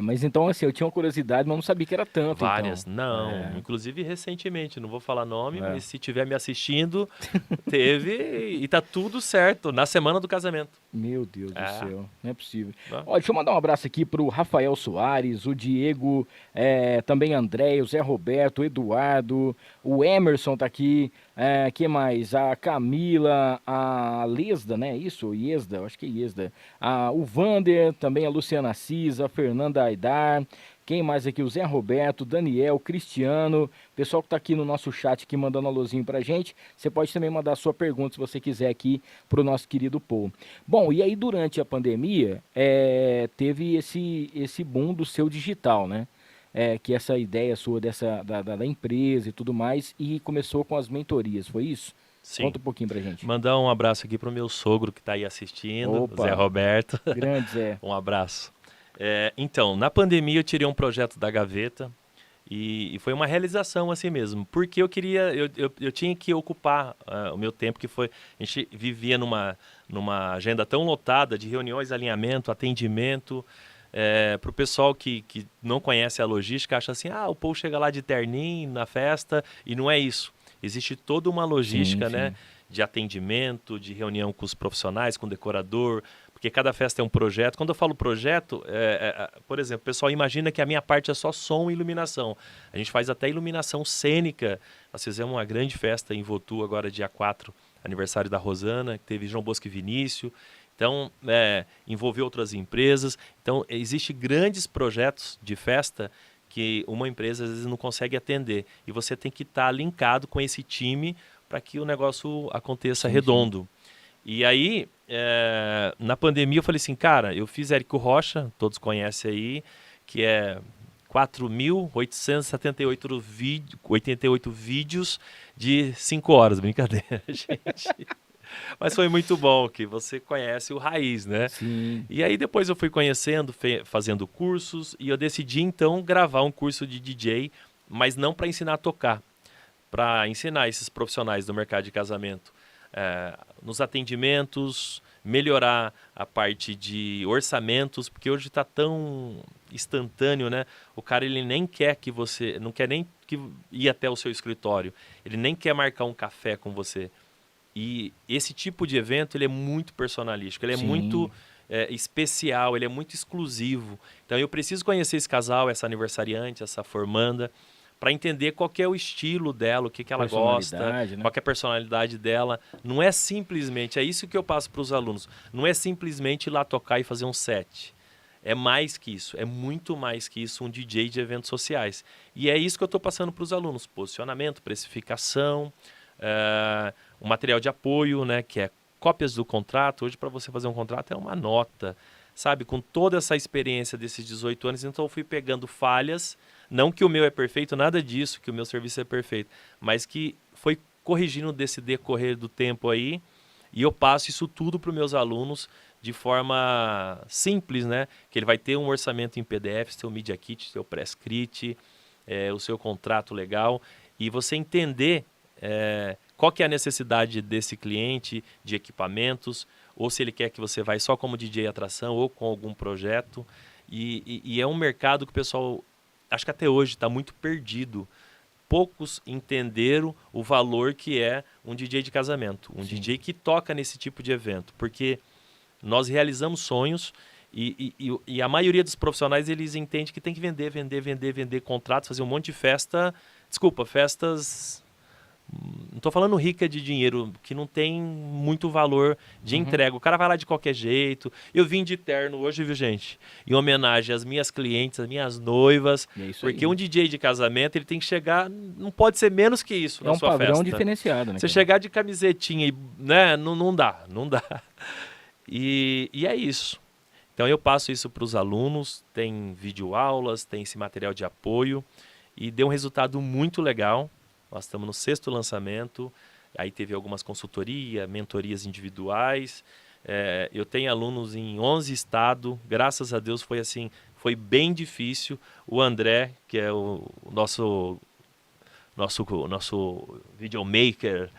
mas então assim, eu tinha uma curiosidade, mas não sabia que era tanto. Várias, então. não. Inclusive recentemente, não vou falar nome, mas se estiver me assistindo, teve e tá tudo certo na semana do casamento. Meu Deus do céu, não é possível. Ó, deixa eu mandar um abraço aqui pro Rafael Soares, o Diego, também André, o Zé Roberto, o Eduardo, o Emerson tá aqui, que mais? A Camila, a Lesda, né? Isso, Iesda, acho que é Iesda. O Vander, também a Luciana Assis, a Fernanda Aidar. Quem mais aqui? O Zé Roberto, Daniel, Cristiano, pessoal que está aqui no nosso chat aqui mandando alôzinho pra gente. Você pode também mandar a sua pergunta, se você quiser, aqui pro nosso querido Paul. Bom, e aí durante a pandemia, teve esse boom do seu digital, né? Que essa ideia sua da empresa e tudo mais, e começou com as mentorias, foi isso? Sim. Conta um pouquinho pra gente. Mandar um abraço aqui pro meu sogro que está aí assistindo, Opa. Zé Roberto. Grande Zé. Um abraço. Então, na pandemia eu tirei um projeto da gaveta e foi uma realização assim mesmo, porque eu tinha que ocupar o meu tempo, que foi, a gente vivia numa agenda tão lotada de reuniões, alinhamento, atendimento. Para o pessoal que não conhece a logística, acha assim, o povo chega lá de terninho na festa, e não é isso. Existe toda uma logística, né, de atendimento, de reunião com os profissionais, com o decorador, porque cada festa é um projeto. Quando eu falo projeto, por exemplo, o pessoal imagina que a minha parte é só som e iluminação. A gente faz até iluminação cênica. Nós fizemos uma grande festa em Votu, agora dia 4, aniversário da Rosana, que teve João Bosco e Vinícius. Então, envolveu outras empresas. Então, existem grandes projetos de festa que uma empresa às vezes não consegue atender. E você tem que estar linkado com esse time para que o negócio aconteça redondo. E aí, na pandemia, eu falei assim, cara, eu fiz Érico Rocha, todos conhecem aí, que é 4.878 vídeos de 5 horas. Brincadeira, gente. Mas foi muito bom, que você conhece o Raiz, né? Sim. E aí depois eu fui conhecendo, fazendo cursos, e eu decidi então gravar um curso de DJ, mas não para ensinar a tocar, para ensinar esses profissionais do mercado de casamento, nos atendimentos, melhorar a parte de orçamentos, porque hoje está tão instantâneo, né? O cara, ele nem quer que você, não quer nem que ir até o seu escritório, ele nem quer marcar um café com você. E esse tipo de evento, ele é muito personalístico, ele é muito especial, ele é muito exclusivo. Então, eu preciso conhecer esse casal, essa aniversariante, essa formanda, para entender qual que é o estilo dela, o que ela gosta, né? Qual que é a personalidade dela. Não é simplesmente, é isso que eu passo para os alunos, não é simplesmente ir lá tocar e fazer um set. É mais que isso, é muito mais que isso, um DJ de eventos sociais. E é isso que eu estou passando para os alunos, posicionamento, precificação, um material de apoio, né, que é cópias do contrato. Hoje, para você fazer um contrato, é uma nota, sabe? Com toda essa experiência desses 18 anos, então eu fui pegando falhas, não que o meu é perfeito, nada disso, que o meu serviço é perfeito, mas que foi corrigindo desse decorrer do tempo aí, e eu passo isso tudo para os meus alunos de forma simples, né? Que ele vai ter um orçamento em PDF, seu Media Kit, seu Prescript, o seu contrato legal, e você entender qual que é a necessidade desse cliente de equipamentos, ou se ele quer que você vá só como DJ atração ou com algum projeto. E é um mercado que o pessoal, acho que até hoje está muito perdido. Poucos entenderam o valor que é um DJ de casamento, um DJ que toca nesse tipo de evento, porque nós realizamos sonhos e a maioria dos profissionais, eles entendem que tem que vender contratos, fazer um monte de festas... Não estou falando rica de dinheiro, que não tem muito valor de entrega. O cara vai lá de qualquer jeito. Eu vim de terno hoje, viu, gente? Em homenagem às minhas clientes, às minhas noivas. Porque um DJ de casamento, ele tem que chegar... Não pode ser menos que isso na sua festa. É um padrão diferenciado, né? Você chegar de camisetinha, né? Não dá. E é isso. Então eu passo isso para os alunos, tem videoaulas, tem esse material de apoio e deu um resultado muito legal. Nós estamos no 6º lançamento, aí teve algumas consultorias, mentorias individuais. Eu tenho alunos em 11 estados, graças a Deus foi bem difícil. O André, que é o nosso videomaker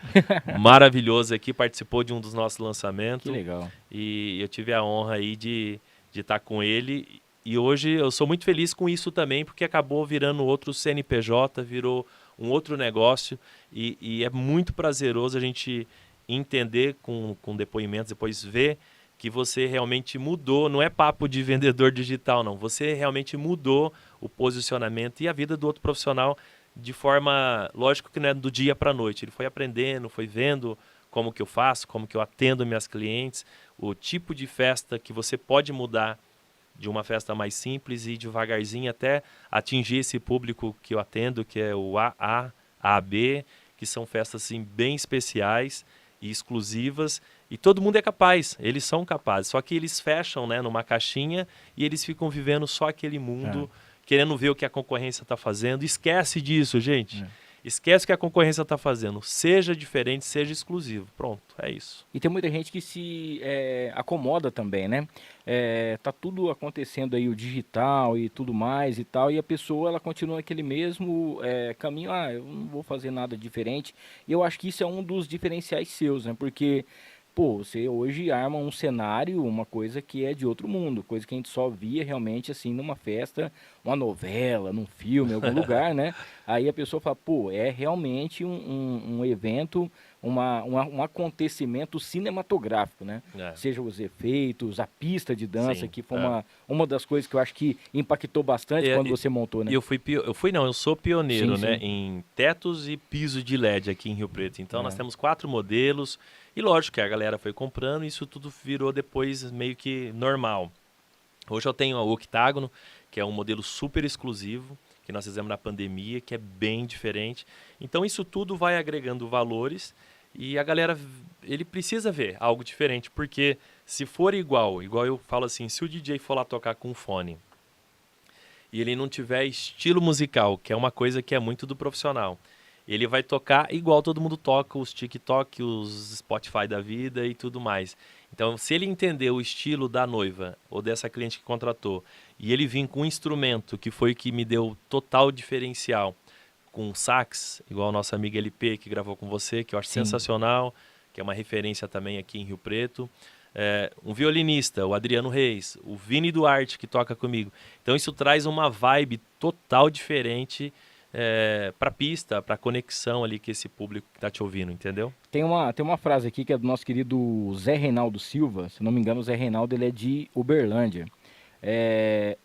maravilhoso aqui, participou de um dos nossos lançamentos. Que legal. E eu tive a honra aí de estar com ele. E hoje eu sou muito feliz com isso também, porque acabou virando outro CNPJ, virou um outro negócio. E é muito prazeroso a gente entender com depoimentos, depois ver que você realmente mudou. Não é papo de vendedor digital, não. Você realmente mudou o posicionamento e a vida do outro profissional de forma, lógico que não é do dia para a noite. Ele foi aprendendo, foi vendo como que eu faço, como que eu atendo minhas clientes, o tipo de festa que você pode mudar de uma festa mais simples e devagarzinho até atingir esse público que eu atendo, que é o AA, AB, que são festas assim, bem especiais e exclusivas, e todo mundo é capaz, eles são capazes, só que eles fecham, né, numa caixinha e eles ficam vivendo só aquele mundo, querendo ver o que a concorrência está fazendo. Esquece disso, gente. Esquece o que a concorrência está fazendo. Seja diferente, seja exclusivo. Pronto, é isso. E tem muita gente que se acomoda também, né? Tá tudo acontecendo aí, o digital e tudo mais e tal, e a pessoa ela continua naquele mesmo caminho. Eu não vou fazer nada diferente. E eu acho que isso é um dos diferenciais seus, né? Porque você hoje arma um cenário, uma coisa que é de outro mundo, coisa que a gente só via realmente assim numa festa, uma novela, num filme, em algum lugar, né? Aí a pessoa fala, é realmente um evento, um acontecimento cinematográfico, né? Seja os efeitos, a pista de dança, sim, que foi uma das coisas que eu acho que impactou bastante quando você montou, né? Eu sou pioneiro, sim, né? sim. Em tetos e piso de LED aqui em Rio Preto. Então nós temos 4 modelos. E lógico que a galera foi comprando e isso tudo virou depois meio que normal. Hoje eu tenho o Octágono, que é um modelo super exclusivo, que nós fizemos na pandemia, que é bem diferente. Então isso tudo vai agregando valores e a galera, ele precisa ver algo diferente, porque se for igual eu falo assim, se o DJ for lá tocar com fone e ele não tiver estilo musical, que é uma coisa que é muito do profissional, ele vai tocar igual todo mundo toca, os TikTok, os Spotify da vida e tudo mais. Então, se ele entender o estilo da noiva ou dessa cliente que contratou e ele vir com um instrumento que foi o que me deu total diferencial, com sax, igual a nossa amiga LP que gravou com você, que eu acho sensacional, que é uma referência também aqui em Rio Preto. Um violinista, o Adriano Reis, o Vini Duarte que toca comigo. Então, isso traz uma vibe total diferente para pista, para conexão ali que esse público que está te ouvindo, entendeu? Tem uma frase aqui que é do nosso querido Zé Reinaldo Silva, se não me engano o Zé Reinaldo ele é de Uberlândia.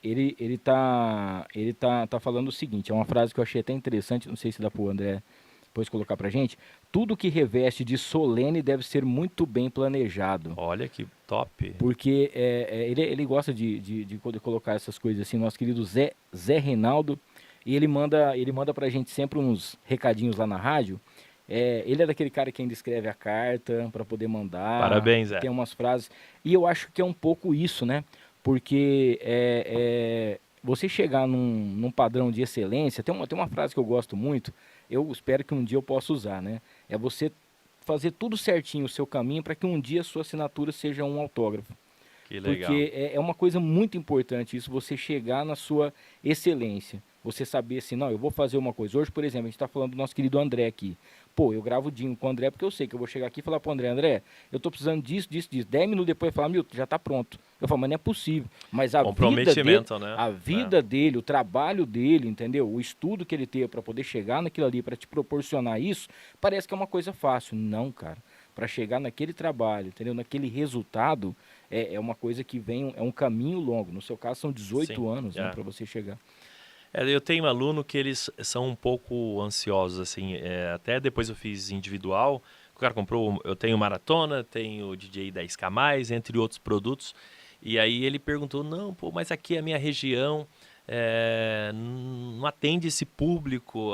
Ele tá falando o seguinte, é uma frase que eu achei até interessante, não sei se dá pro André depois colocar pra gente. Tudo que reveste de solene deve ser muito bem planejado. Olha que top. Porque ele gosta de colocar essas coisas assim, nosso querido Zé Reinaldo. E ele manda pra gente sempre uns recadinhos lá na rádio. Ele é daquele cara que ainda escreve a carta para poder mandar. Parabéns, Zé. Tem umas frases. E eu acho que é um pouco isso, né? Porque você chegar num padrão de excelência... Tem uma frase que eu gosto muito, eu espero que um dia eu possa usar, né? É você fazer tudo certinho o seu caminho para que um dia a sua assinatura seja um autógrafo. Que legal. Porque é uma coisa muito importante isso, você chegar na sua excelência. Você saber assim, não, eu vou fazer uma coisa. Hoje, por exemplo, a gente está falando do nosso querido André aqui. Eu gravo o Dinho com o André porque eu sei que eu vou chegar aqui e falar pro André, eu tô precisando disso. 10 minutos depois ele fala, Milton, já tá pronto. Eu falo, mas não é possível. Mas a vida dele, o trabalho dele, entendeu? O estudo que ele teve para poder chegar naquilo ali, para te proporcionar isso, parece que é uma coisa fácil. Não, cara. Para chegar naquele trabalho, entendeu? Naquele resultado, é uma coisa que vem, é um caminho longo. No seu caso, são 18 anos, né, para você chegar. Eu tenho um aluno que eles são um pouco ansiosos, assim, até depois eu fiz individual, o cara comprou, eu tenho maratona, tenho o DJ 10K+, entre outros produtos, e aí ele perguntou, não, mas aqui é a minha região, não atende esse público,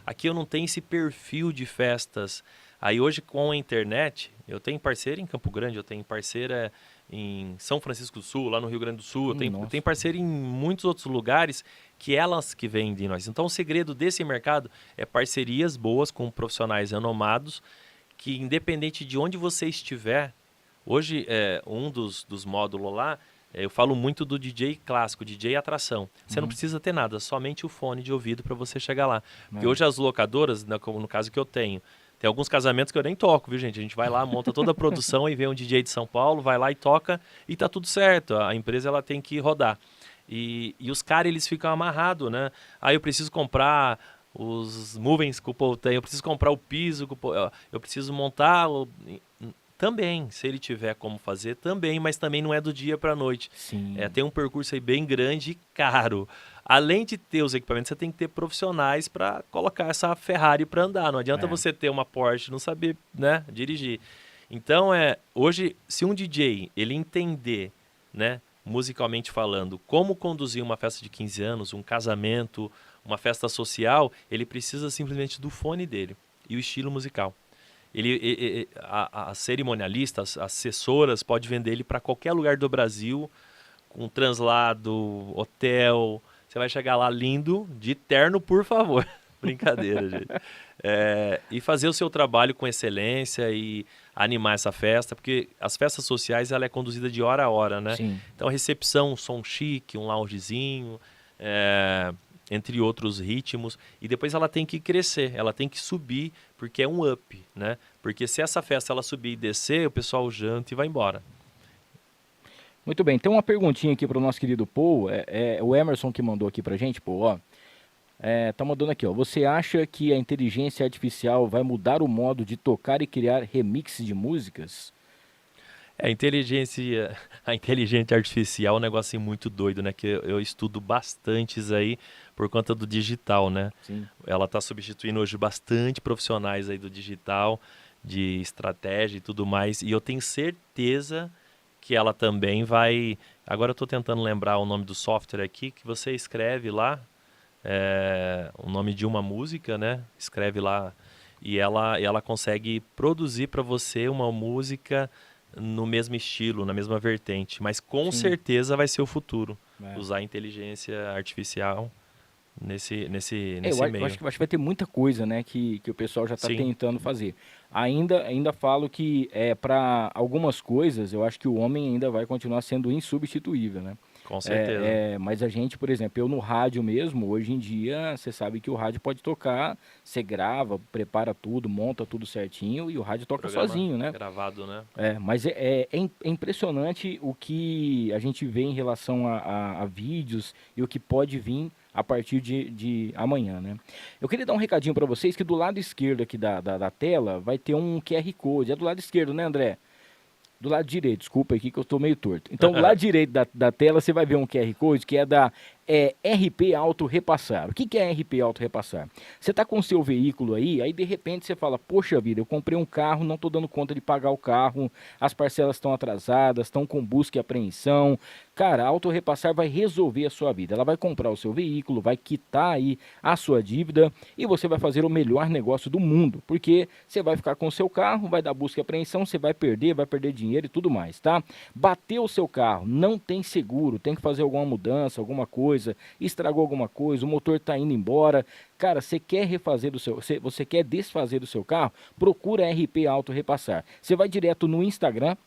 aqui eu não tenho esse perfil de festas. Aí hoje com a internet, eu tenho parceira em Campo Grande, eu tenho parceira em São Francisco do Sul, lá no Rio Grande do Sul. Eu tenho parceiro em muitos outros lugares que elas que vendem nós. Então, o segredo desse mercado é parcerias boas com profissionais renomados que, independente de onde você estiver, hoje, um dos módulos lá, eu falo muito do DJ clássico, DJ atração. Você não precisa ter nada, somente o fone de ouvido para você chegar lá. Porque hoje as locadoras, no caso que eu tenho, tem alguns casamentos que eu nem toco, viu, gente? A gente vai lá, monta toda a produção e vem um DJ de São Paulo, vai lá e toca e tá tudo certo. A empresa ela tem que rodar. E os caras, eles ficam amarrados, né? Aí eu preciso comprar os movens que o povo tem, eu preciso comprar o piso, eu preciso montar... Também, se ele tiver como fazer, também, mas também não é do dia para a noite. Sim. Tem um percurso aí bem grande e caro. Além de ter os equipamentos, você tem que ter profissionais para colocar essa Ferrari para andar. Não adianta você ter uma Porsche e não saber, né, dirigir. Então, hoje, se um DJ ele entender, né, musicalmente falando, como conduzir uma festa de 15 anos, um casamento, uma festa social, ele precisa simplesmente do fone dele e o estilo musical. As cerimonialistas, as assessoras, pode vender ele para qualquer lugar do Brasil, com translado, hotel. Você vai chegar lá lindo, de terno, por favor. Brincadeira, gente. E fazer o seu trabalho com excelência e animar essa festa, porque as festas sociais ela é conduzida de hora a hora, né? Sim. Então a recepção, um som chique, um loungezinho, entre outros ritmos, e depois ela tem que crescer, ela tem que subir, porque é um up, né? Porque se essa festa ela subir e descer, o pessoal janta e vai embora. Muito bem, tem uma perguntinha aqui para o nosso querido Paul, o Emerson que mandou aqui para a gente, Paul, ó. Tá mandando aqui, ó. Você acha que a inteligência artificial vai mudar o modo de tocar e criar remixes de músicas? A inteligência artificial é um negócio muito doido, né? Que eu estudo bastante isso aí por conta do digital, né? Sim. Ela está substituindo hoje bastante profissionais aí do digital, de estratégia e tudo mais. E eu tenho certeza que ela também vai... Agora eu estou tentando lembrar o nome do software aqui, que você escreve lá, o nome de uma música, né? Escreve lá e ela consegue produzir para você uma música no mesmo estilo, na mesma vertente, mas com certeza vai ser o futuro, usar a inteligência artificial nesse meio. Eu acho que vai ter muita coisa, né, que o pessoal já está tentando fazer. Ainda falo que para algumas coisas, eu acho que o homem ainda vai continuar sendo insubstituível, né? Com certeza. Mas a gente, por exemplo, eu no rádio mesmo, hoje em dia, você sabe que o rádio pode tocar, você grava, prepara tudo, monta tudo certinho e o rádio toca sozinho, né? Gravado, né? Mas é impressionante o que a gente vê em relação a vídeos e o que pode vir a partir de amanhã, né? Eu queria dar um recadinho para vocês que do lado esquerdo aqui da tela vai ter um QR Code. É do lado esquerdo, né, André? Do lado direito, desculpa aqui que eu estou meio torto. Então, do lado direito da tela, você vai ver um QR Code que é da RP Auto Repassar. O que é RP Auto Repassar? Você está com o seu veículo aí de repente você fala, poxa vida, eu comprei um carro, não estou dando conta de pagar o carro, as parcelas estão atrasadas, estão com busca e apreensão. Cara, a Auto Repassar vai resolver a sua vida. Ela vai comprar o seu veículo, vai quitar aí a sua dívida e você vai fazer o melhor negócio do mundo, porque você vai ficar com o seu carro, vai dar busca e apreensão, você vai perder dinheiro e tudo mais, tá? Bateu o seu carro, não tem seguro, tem que fazer alguma mudança, alguma coisa, estragou alguma coisa, o motor está indo embora. Cara, você quer você quer desfazer do seu carro? Procura a RP Auto Repassar. Você vai direto no Instagram,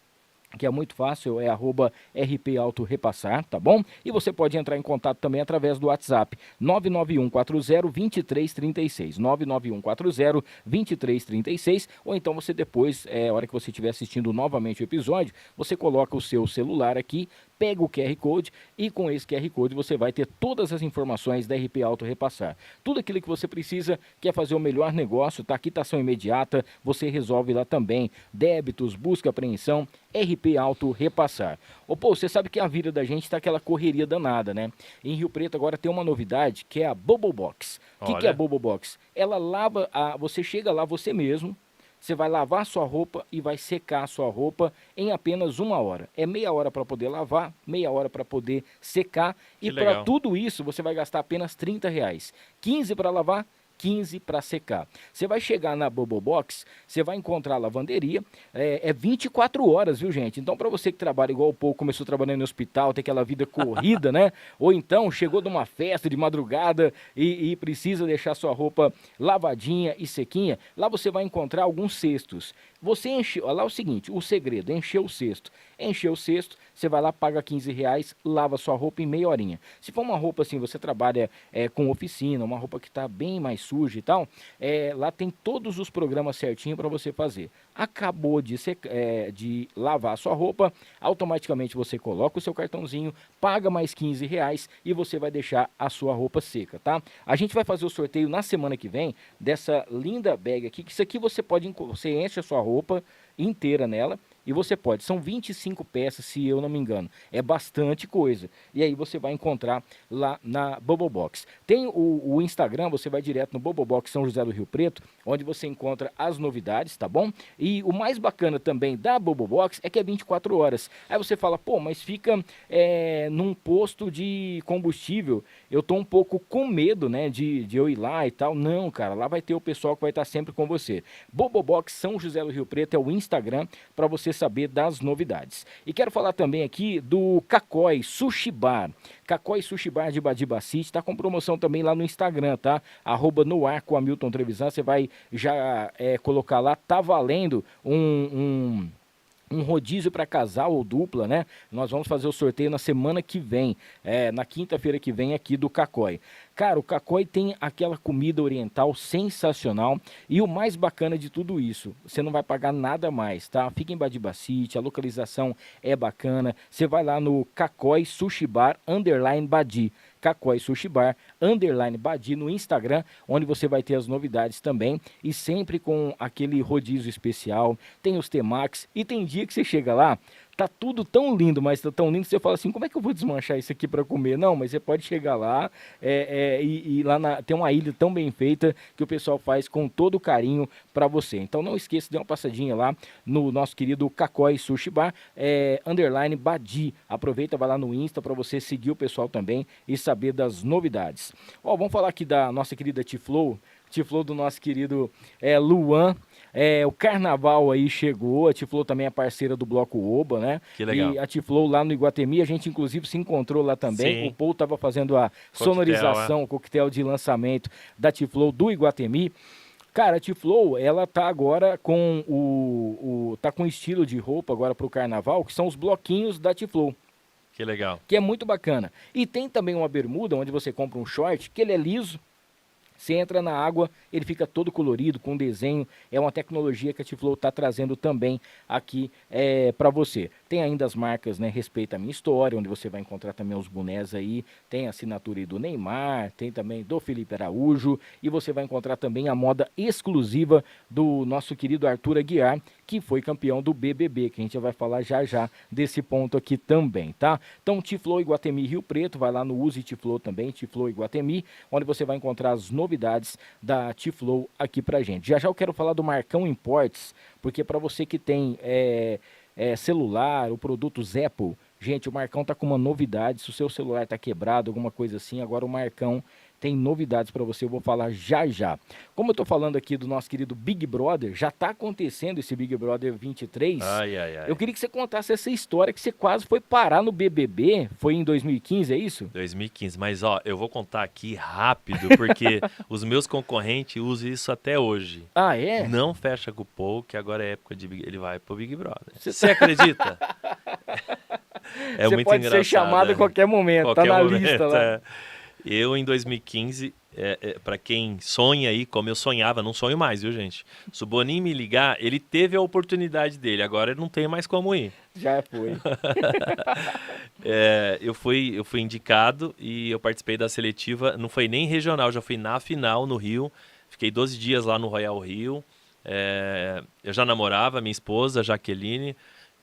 que é muito fácil, é @RP Auto Repassar, tá bom? E você pode entrar em contato também através do WhatsApp, 99140-2336, 99140-2336, ou então você depois, a hora que você estiver assistindo novamente o episódio, você coloca o seu celular aqui, pega o QR Code e com esse QR Code você vai ter todas as informações da RP Auto Repassar. Tudo aquilo que você precisa, quer fazer o melhor negócio, tá? Quitação imediata, você resolve lá também. Débitos, busca, apreensão, RP Auto Repassar. Pô, você sabe que a vida da gente tá aquela correria danada, né? Em Rio Preto agora tem uma novidade que é a Bubble Box. O que é a Bubble Box? Ela lava, você chega lá você mesmo, você vai lavar a sua roupa e vai secar a sua roupa em apenas 1 hora. É meia hora para poder lavar, meia hora para poder secar. E para tudo isso você vai gastar apenas R$30. 15 para lavar, 15 para secar. Você vai chegar na BoboBox, você vai encontrar a lavanderia, é 24 horas, viu, gente? Então, para você que trabalha igual o Paul, começou trabalhando no hospital, tem aquela vida corrida, né? Ou então chegou de uma festa de madrugada e precisa deixar sua roupa lavadinha e sequinha, lá você vai encontrar alguns cestos. Você enche, olha lá o seguinte, o segredo, encher o cesto. Encher o cesto, você vai lá, paga R$15, lava sua roupa em meia horinha. Se for uma roupa assim, você trabalha com oficina, uma roupa que está bem mais suja e tal, lá tem todos os programas certinho para você fazer. Acabou de lavar a sua roupa, automaticamente você coloca o seu cartãozinho, paga mais R$15 e você vai deixar a sua roupa seca, tá? A gente vai fazer o sorteio na semana que vem dessa linda bag aqui, que isso aqui você enche a sua roupa inteira nela e você pode, são 25 peças se eu não me engano, é bastante coisa, e aí você vai encontrar lá na BoboBox. Tem o Instagram, você vai direto no BoboBox São José do Rio Preto, onde você encontra as novidades, tá bom? E o mais bacana também da BoboBox é que é 24 horas, aí você fala, pô, mas fica num posto de combustível, eu tô um pouco com medo, né, de eu ir lá e tal. Não, cara, lá vai ter o pessoal que vai estar sempre com você. BoboBox São José do Rio Preto é o Instagram para você saber das novidades. E quero falar também aqui do Cacói Sushi Bar. Cacói Sushi Bar de Badiba City, tá com promoção também lá no Instagram, tá? @noar com Hamilton Trevisan, você vai já colocar lá, tá valendo um rodízio para casal ou dupla, né? Nós vamos fazer o sorteio na semana que vem, na quinta-feira que vem aqui do Cacói. Cara, o Cacói tem aquela comida oriental sensacional e o mais bacana de tudo isso, você não vai pagar nada mais, tá? Fica em Badiba City, a localização é bacana, você vai lá no Cacói Sushi Bar _Badi. Cacói Sushi Bar _Badi no Instagram, onde você vai ter as novidades também e sempre com aquele rodízio especial, tem os temax e tem dia que você chega lá, tá tudo tão lindo, mas tá tão lindo que você fala assim, como é que eu vou desmanchar isso aqui para comer? Não, mas você pode chegar lá e lá tem uma ilha tão bem feita que o pessoal faz com todo carinho para você. Então não esqueça de dar uma passadinha lá no nosso querido Cacói Sushi Bar _Badi. Aproveita, vai lá no Insta para você seguir o pessoal também e saber das novidades. Ó, vamos falar aqui da nossa querida T-Flow do nosso querido Luan. O carnaval aí chegou, a T-Flow também é parceira do Bloco Oba, né? Que legal. E a T-Flow lá no Iguatemi, a gente inclusive se encontrou lá também. Sim. O Paul tava fazendo a sonorização, o coquetel de lançamento da T-Flow do Iguatemi. Cara, a T-Flow, ela tá agora com tá com estilo de roupa agora pro carnaval, que são os bloquinhos da T-Flow. Que legal. Que é muito bacana. E tem também uma bermuda, onde você compra um short, que ele é liso. Você entra na água, ele fica todo colorido, com desenho. É uma tecnologia que a T-Flow está trazendo também aqui para você. Tem ainda as marcas, né, Respeita a Minha História, onde você vai encontrar também os bonés aí. Tem a assinatura aí do Neymar, tem também do Felipe Araújo. E você vai encontrar também a moda exclusiva do nosso querido Arthur Aguiar, que foi campeão do BBB, que a gente vai falar já desse ponto aqui também, tá? Então, T-Flow Iguatemi Rio Preto, vai lá no Use T-Flow também, T-Flow Iguatemi, onde você vai encontrar as novidades da T-Flow aqui pra gente. Já eu quero falar do Marcão Imports, porque para você que tem celular, o produtos Apple, gente, o Marcão tá com uma novidade. Se o seu celular tá quebrado, alguma coisa assim, agora o Marcão tem novidades para você, eu vou falar já. Como eu tô falando aqui do nosso querido Big Brother, já tá acontecendo esse Big Brother 23. Ai. Eu queria que você contasse essa história que você quase foi parar no BBB, foi em 2015, é isso? 2015, mas ó, eu vou contar aqui rápido, porque os meus concorrentes usam isso até hoje. Ah, é? Não fecha com o Paul, que agora é época de ele vai pro Big Brother. Você acredita? É você muito pode engraçado. Ser chamado a qualquer momento, tá na lista lá. Eu, em 2015, para quem sonha aí, como eu sonhava, não sonho mais, viu, gente? Se o Boninho me ligar, ele teve a oportunidade dele, agora ele não tem mais como ir. Já foi. Eu fui indicado e eu participei da seletiva, não foi nem regional, já fui na final no Rio, fiquei 12 dias lá no Royal Rio. Eu já namorava, minha esposa, Jaqueline,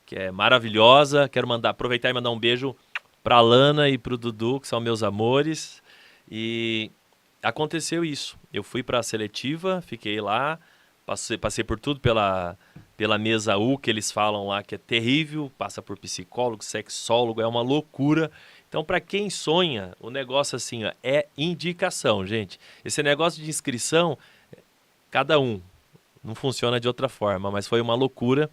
que é maravilhosa. Quero aproveitar e mandar um beijo pra Lana e pro Dudu, que são meus amores. E aconteceu isso. Eu fui para a seletiva, fiquei lá, passei por tudo pela mesa U, que eles falam lá, que é terrível, passa por psicólogo, sexólogo, é uma loucura. Então, para quem sonha, o negócio assim, ó, é indicação, gente. Esse negócio de inscrição, cada um, não funciona de outra forma, mas foi uma loucura.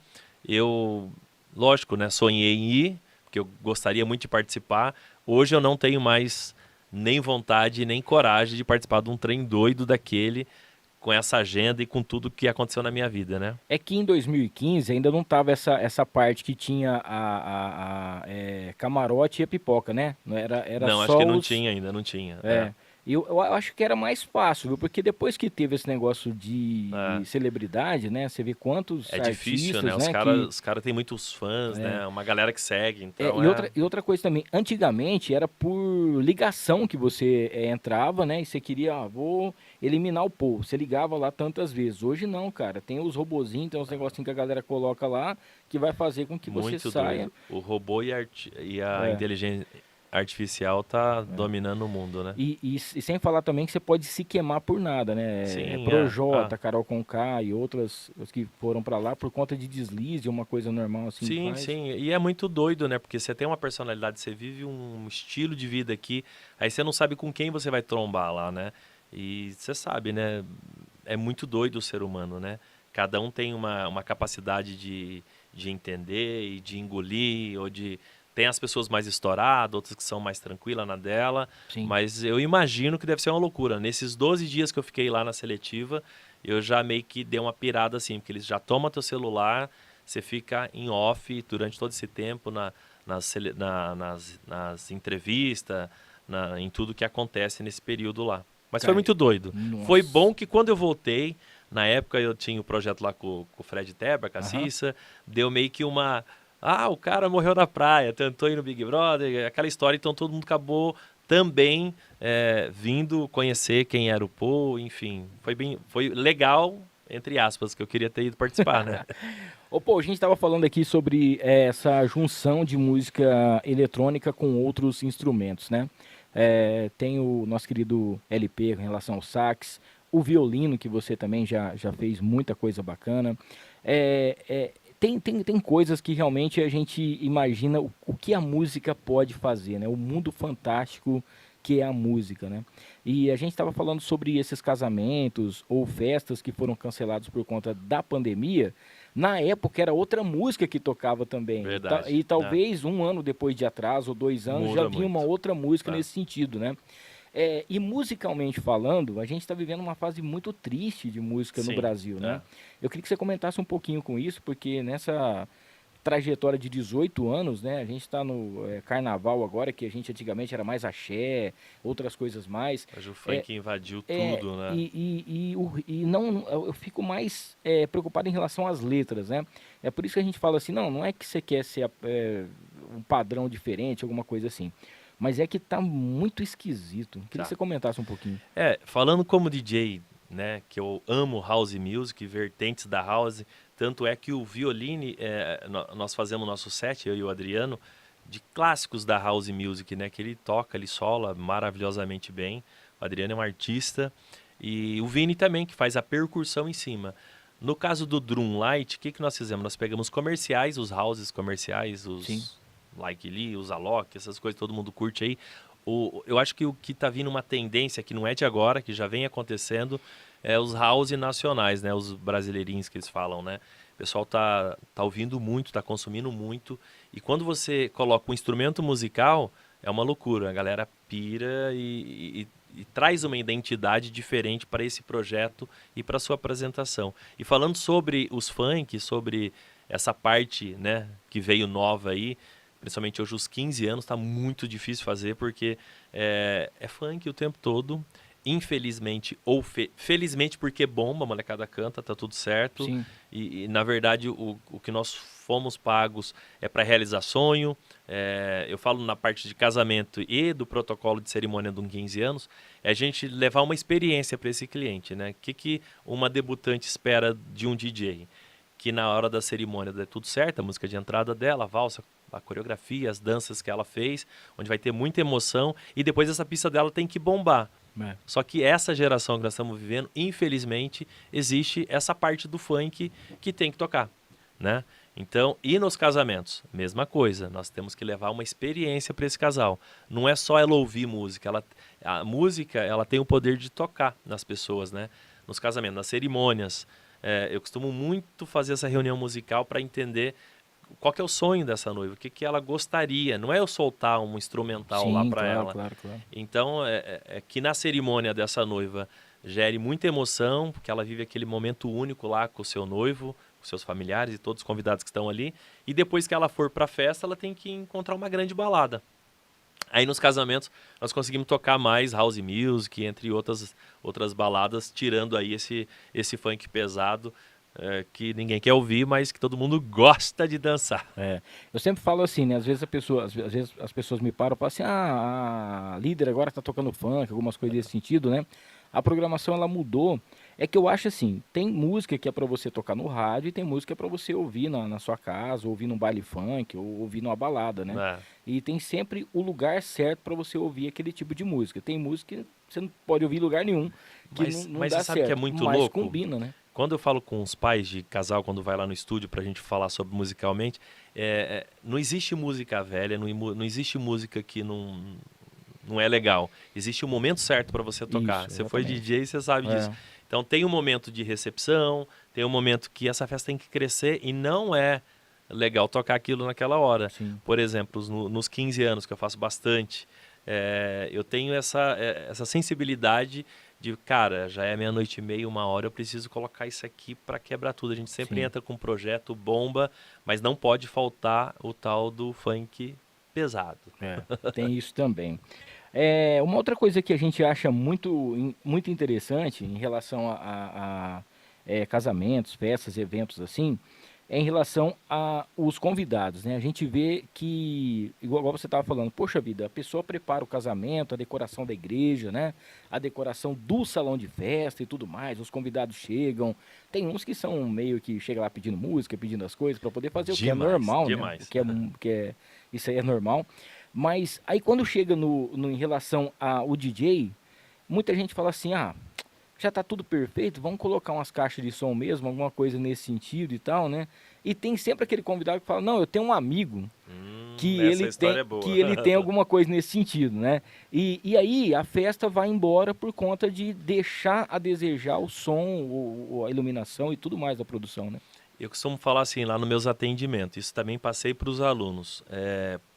Eu, lógico, né, sonhei em ir, porque eu gostaria muito de participar. Hoje eu não tenho mais nem vontade, nem coragem de participar de um trem doido daquele, com essa agenda e com tudo que aconteceu na minha vida, né? É que em 2015 ainda não tava essa parte que tinha camarote e a pipoca, né? Era Não, só acho que não os... tinha ainda, não tinha. E eu acho que era mais fácil, viu? Porque depois que teve esse negócio de celebridade, né? Você vê quantos É difícil, né? artistas, Os caras têm muitos fãs, né? Uma galera que segue, então e outra coisa também, antigamente era por ligação que você entrava, né? E você queria, vou eliminar o povo. Você ligava lá tantas vezes. Hoje não, cara. Tem os robozinhos, tem os negocinhos que a galera coloca lá, que vai fazer com que você muito saia. doido. O robô e a inteligência artificial tá dominando o mundo, né? E sem falar também que você pode se queimar por nada, né? Sim, Projota, Carol Conká e outras os que foram pra lá por conta de deslize, uma coisa normal assim. Sim, sim. E é muito doido, né? Porque você tem uma personalidade, você vive um estilo de vida aqui, aí você não sabe com quem você vai trombar lá, né? E você sabe, né? É muito doido o ser humano, né? Cada um tem uma capacidade de entender e de engolir, ou de... Tem as pessoas mais estouradas, outras que são mais tranquilas na dela, Sim. Mas eu imagino que deve ser uma loucura. Nesses 12 dias que eu fiquei lá na seletiva, eu já meio que dei uma pirada assim, porque eles já tomam teu celular, você fica em off durante todo esse tempo nas entrevistas, em tudo que acontece nesse período lá. Mas Cara, foi muito doido. nossa. Foi bom que quando eu voltei, na época eu tinha o projeto lá com o Fred Tebra, com a Cissa, deu meio que uma... o cara morreu na praia, tentou ir no Big Brother, aquela história, então todo mundo acabou também vindo conhecer quem era o Paul, enfim. Foi legal, entre aspas, que eu queria ter ido participar, né? A gente estava falando aqui sobre essa junção de música eletrônica com outros instrumentos, né? Tem o nosso querido LP em relação ao sax, o violino, que você também já fez muita coisa bacana. Tem coisas que realmente a gente imagina o que a música pode fazer, né? O mundo fantástico que é a música, né? E a gente estava falando sobre esses casamentos ou festas que foram cancelados por conta da pandemia. Na época era outra música que tocava também. Verdade, E talvez um ano depois de atraso, ou 2 anos, Muda já vinha muito. uma outra música nesse sentido, né? E musicalmente falando, a gente está vivendo uma fase muito triste de música no Sim, Brasil, né? Eu queria que você comentasse um pouquinho com isso, porque nessa trajetória de 18 anos, né? A gente está no carnaval agora, que a gente antigamente era mais axé, outras coisas mais. Hoje o funk invadiu tudo, né? Eu fico mais preocupado em relação às letras, né? É por isso que a gente fala assim, não é que você quer ser um padrão diferente, alguma coisa assim. Mas é que tá muito esquisito. Queria que você comentasse um pouquinho. Falando como DJ, né, que eu amo house music, vertentes da house, tanto é que o Violine, nós fazemos nosso set, eu e o Adriano, de clássicos da house music, né, que ele toca, ele sola maravilhosamente bem. O Adriano é um artista e o Vini também, que faz a percussão em cima. No caso do Drum Light, o que nós fizemos? Nós pegamos comerciais, os houses comerciais, os Like Lee, os Alok, essas coisas que todo mundo curte aí. Eu acho que o que está vindo uma tendência que não é de agora, que já vem acontecendo, é os house nacionais, né? Os brasileirinhos que eles falam, né? O pessoal tá ouvindo muito, tá consumindo muito. E quando você coloca um instrumento musical, é uma loucura. A galera pira e traz uma identidade diferente para esse projeto e para sua apresentação. E falando sobre os funk, sobre essa parte, né, que veio nova aí, principalmente hoje os 15 anos, está muito difícil fazer, porque é funk o tempo todo, infelizmente, ou felizmente porque bomba, a molecada canta, tá tudo certo. Sim. E na verdade, o que nós fomos pagos é para realizar sonho. Eu falo na parte de casamento e do protocolo de cerimônia de 15 anos, é a gente levar uma experiência para esse cliente, né? O que uma debutante espera de um DJ? Que na hora da cerimônia dê tudo certo, a música de entrada dela, a valsa, a coreografia, as danças que ela fez, onde vai ter muita emoção, e depois essa pista dela tem que bombar. Só que essa geração que nós estamos vivendo, infelizmente, existe essa parte do funk que tem que tocar, né? Então, e nos casamentos, mesma coisa. Nós temos que levar uma experiência para esse casal. Não é só ela ouvir música. A música, ela tem o poder de tocar nas pessoas, né? Nos casamentos, nas cerimônias. Eu costumo muito fazer essa reunião musical para entender qual que é o sonho dessa noiva, o que, que ela gostaria. Não é eu soltar um instrumental lá para ela. Claro. Então, é que na cerimônia dessa noiva gere muita emoção, porque ela vive aquele momento único lá com o seu noivo, com seus familiares e todos os convidados que estão ali. E depois que ela for para a festa, ela tem que encontrar uma grande balada. Aí nos casamentos nós conseguimos tocar mais house music, entre outras baladas, tirando aí esse funk pesado, que ninguém quer ouvir, mas que todo mundo gosta de dançar. Eu sempre falo assim, né? Às vezes as pessoas me param e falam assim, a líder agora está tocando funk, algumas coisas desse sentido, né? A programação ela mudou. É que eu acho assim, tem música que é para você tocar no rádio e tem música para você ouvir na sua casa, ouvir num baile funk, ou ouvir numa balada, né? E tem sempre o lugar certo para você ouvir aquele tipo de música. Tem música que você não pode ouvir em lugar nenhum, que não mas dá você sabe certo, que é muito mas louco? combina, né? Quando eu falo com os pais de casal, quando vai lá no estúdio pra gente falar sobre musicalmente, não existe música velha, não existe música que não é legal. Existe o momento certo para você tocar. Isso, você foi DJ, você sabe disso. É. Então tem um momento de recepção, tem um momento que essa festa tem que crescer e não é legal tocar aquilo naquela hora. Sim. Por exemplo, nos 15 anos, que eu faço bastante, eu tenho essa sensibilidade de, cara, já é 00:30, 1h, eu preciso colocar isso aqui para quebrar tudo. A gente sempre entra com um projeto bomba, mas não pode faltar o tal do funk pesado. Tem isso também. Uma outra coisa que a gente acha muito interessante em relação a casamentos, festas, eventos assim, é em relação aos convidados, né? A gente vê que, igual você estava falando, poxa vida, a pessoa prepara o casamento, a decoração da igreja, né? A decoração do salão de festa e tudo mais, os convidados chegam. Tem uns que são meio que chega lá pedindo música, pedindo as coisas para poder fazer o que é normal, né? Isso aí é normal. Mas aí quando chega em relação ao DJ, muita gente fala assim, já tá tudo perfeito, vamos colocar umas caixas de som mesmo, alguma coisa nesse sentido e tal, né? E tem sempre aquele convidado que fala, não, eu tenho um amigo que ele tem alguma coisa nesse sentido, né? E aí a festa vai embora por conta de deixar a desejar o som, a iluminação e tudo mais da produção, né? Eu costumo falar assim, lá nos meus atendimentos, isso também passei para os alunos.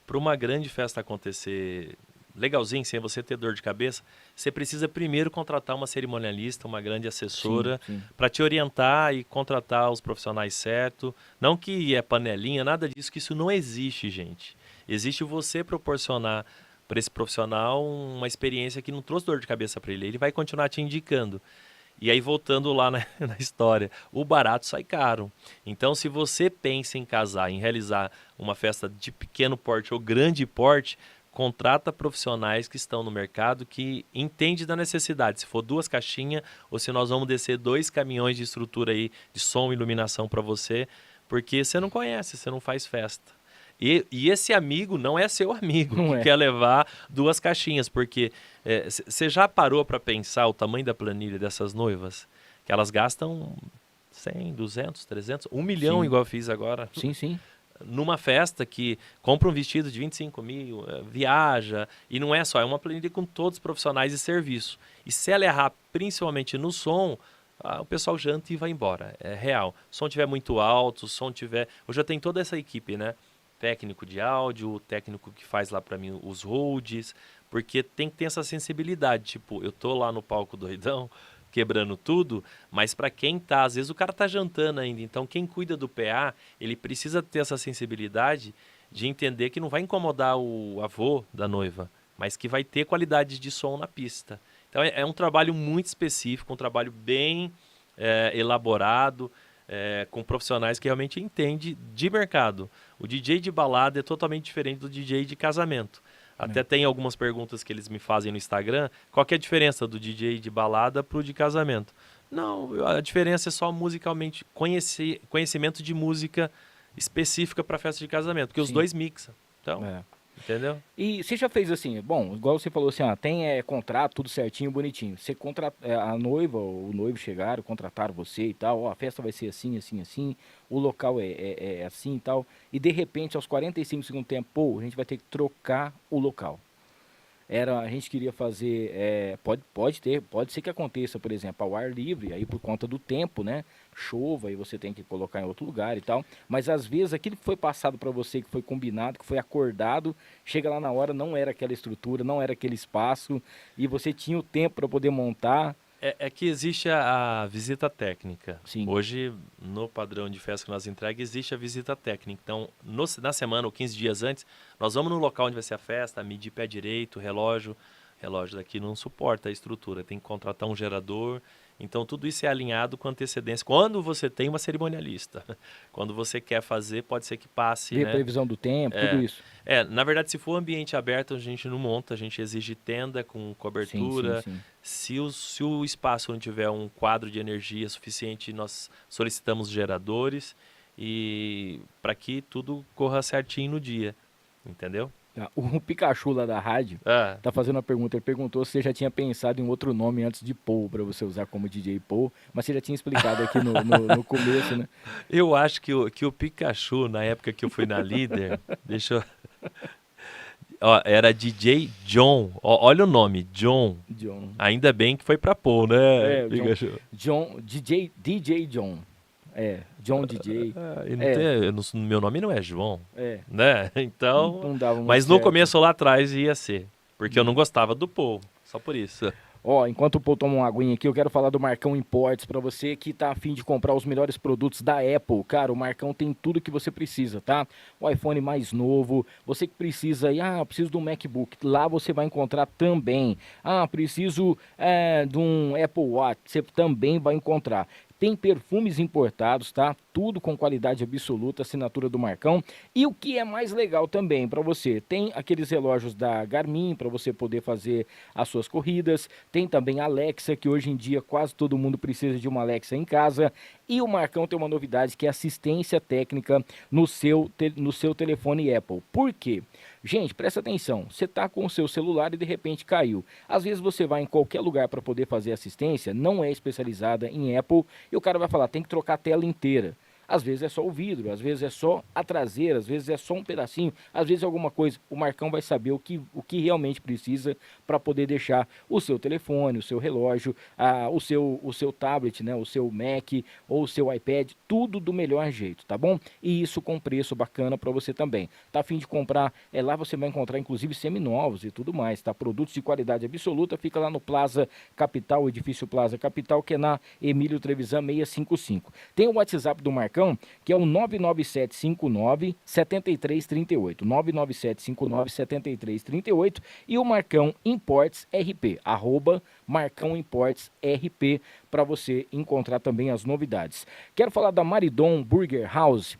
Para uma grande festa acontecer legalzinho, sem você ter dor de cabeça, você precisa primeiro contratar uma cerimonialista, uma grande assessora, para te orientar e contratar os profissionais certos. Não que é panelinha, nada disso, que isso não existe, gente. Existe você proporcionar para esse profissional uma experiência que não trouxe dor de cabeça para ele. Ele vai continuar te indicando. E aí, voltando lá na história, o barato sai caro. Então, se você pensa em casar, em realizar uma festa de pequeno porte ou grande porte, contrata profissionais que estão no mercado, que entendem da necessidade. Se for 2 caixinhas ou se nós vamos descer 2 caminhões de estrutura aí, de som e iluminação para você, porque você não conhece, você não faz festa. E esse amigo não é seu amigo que quer levar 2 caixinhas, porque você já parou para pensar o tamanho da planilha dessas noivas? Que elas gastam 100, 200, 300, 1 milhão, igual eu fiz agora. Sim. Numa festa que compra um vestido de 25 mil, viaja, e não é só, é uma planilha com todos os profissionais de serviço. E se ela errar, principalmente no som, o pessoal janta e vai embora, é real. O som tiver muito alto, o som tiver... Hoje eu tenho toda essa equipe, né? Técnico de áudio, o técnico que faz lá para mim os holds, porque tem que ter essa sensibilidade, tipo, eu tô lá no palco doidão, quebrando tudo, mas para quem tá, às vezes o cara tá jantando ainda, então quem cuida do PA, ele precisa ter essa sensibilidade de entender que não vai incomodar o avô da noiva, mas que vai ter qualidade de som na pista. Então é um trabalho muito específico, um trabalho bem elaborado, com profissionais que realmente entendem de mercado. O DJ de balada é totalmente diferente do DJ de casamento. Até tem algumas perguntas que eles me fazem no Instagram. Qual que é a diferença do DJ de balada para o de casamento? Não, a diferença é só musicalmente, conhecimento de música específica para festa de casamento, porque os dois mixam. Então, Entendeu? E você já fez assim, bom, igual você falou assim, tem contrato, tudo certinho, bonitinho. Você a noiva ou o noivo chegaram, contrataram você e tal, a festa vai ser assim, assim, assim, o local é assim e tal. E de repente, aos 45 segundos do tempo, pô, a gente vai ter que trocar o local. A gente queria fazer, pode ser que aconteça, por exemplo, ao ar livre, aí por conta do tempo, né? Chova e você tem que colocar em outro lugar e tal. Mas às vezes aquilo que foi passado para você, que foi combinado, que foi acordado, chega lá na hora, não era aquela estrutura, não era aquele espaço e você tinha o tempo para poder montar. É que existe a visita técnica. Sim. Hoje, no padrão de festa que nós entregamos, existe a visita técnica. Então, na semana ou 15 dias antes, nós vamos no local onde vai ser a festa, medir pé direito, relógio. Relógio daqui não suporta a estrutura, tem que contratar um gerador. Então, tudo isso é alinhado com antecedência. Quando você tem uma cerimonialista, quando você quer fazer, pode ser que passe, Ver né? previsão do tempo, tudo isso. Na verdade, se for ambiente aberto, a gente não monta, a gente exige tenda com cobertura. Sim. Se o espaço não tiver um quadro de energia suficiente, nós solicitamos geradores e para que tudo corra certinho no dia, entendeu? O Pikachu lá da rádio tá fazendo uma pergunta. Ele perguntou se você já tinha pensado em outro nome antes de Paul, para você usar como DJ Paul, mas você já tinha explicado aqui no começo, né? Eu acho que o Pikachu, na época que eu fui na Líder, deixa eu... era DJ John. Olha o nome, John. Ainda bem que foi pra Paul, né? DJ John. John DJ. Meu nome não é João. É. Né? Então. Não dava muito mas no certo. começo lá atrás ia ser. Porque eu não gostava do Paul. Só por isso. Enquanto o Paul toma uma aguinha aqui, eu quero falar do Marcão Imports para você que tá a fim de comprar os melhores produtos da Apple. Cara, o Marcão tem tudo que você precisa, tá? O iPhone mais novo, você que precisa, preciso de um MacBook, lá você vai encontrar também. Preciso de um Apple Watch, você também vai encontrar. Tem perfumes importados, tá? Tudo com qualidade absoluta, assinatura do Marcão. E o que é mais legal também para você, tem aqueles relógios da Garmin para você poder fazer as suas corridas. Tem também a Alexa, que hoje em dia quase todo mundo precisa de uma Alexa em casa. E o Marcão tem uma novidade que é assistência técnica no seu telefone Apple. Por quê? Gente, presta atenção, você está com o seu celular e de repente caiu. Às vezes você vai em qualquer lugar para poder fazer assistência, não é especializada em Apple, e o cara vai falar, tem que trocar a tela inteira. Às vezes é só o vidro, às vezes é só a traseira, às vezes é só um pedacinho, às vezes é alguma coisa. O Marcão vai saber o que realmente precisa para poder deixar o seu telefone, o seu relógio, o seu tablet, né, o seu Mac ou o seu iPad, tudo do melhor jeito, tá bom? E isso com preço bacana para você também. Tá a fim de comprar, lá você vai encontrar inclusive seminovos e tudo mais, tá? Produtos de qualidade absoluta, fica lá no Plaza Capital, edifício Plaza Capital, que é na Emílio Trevisan 655. Tem o WhatsApp do Marcão, que é o 99759-7338, 99759-7338, e o Marcão Imports RP, @Marcão Imports RP, para você encontrar também as novidades. Quero falar da Maridon Burger House.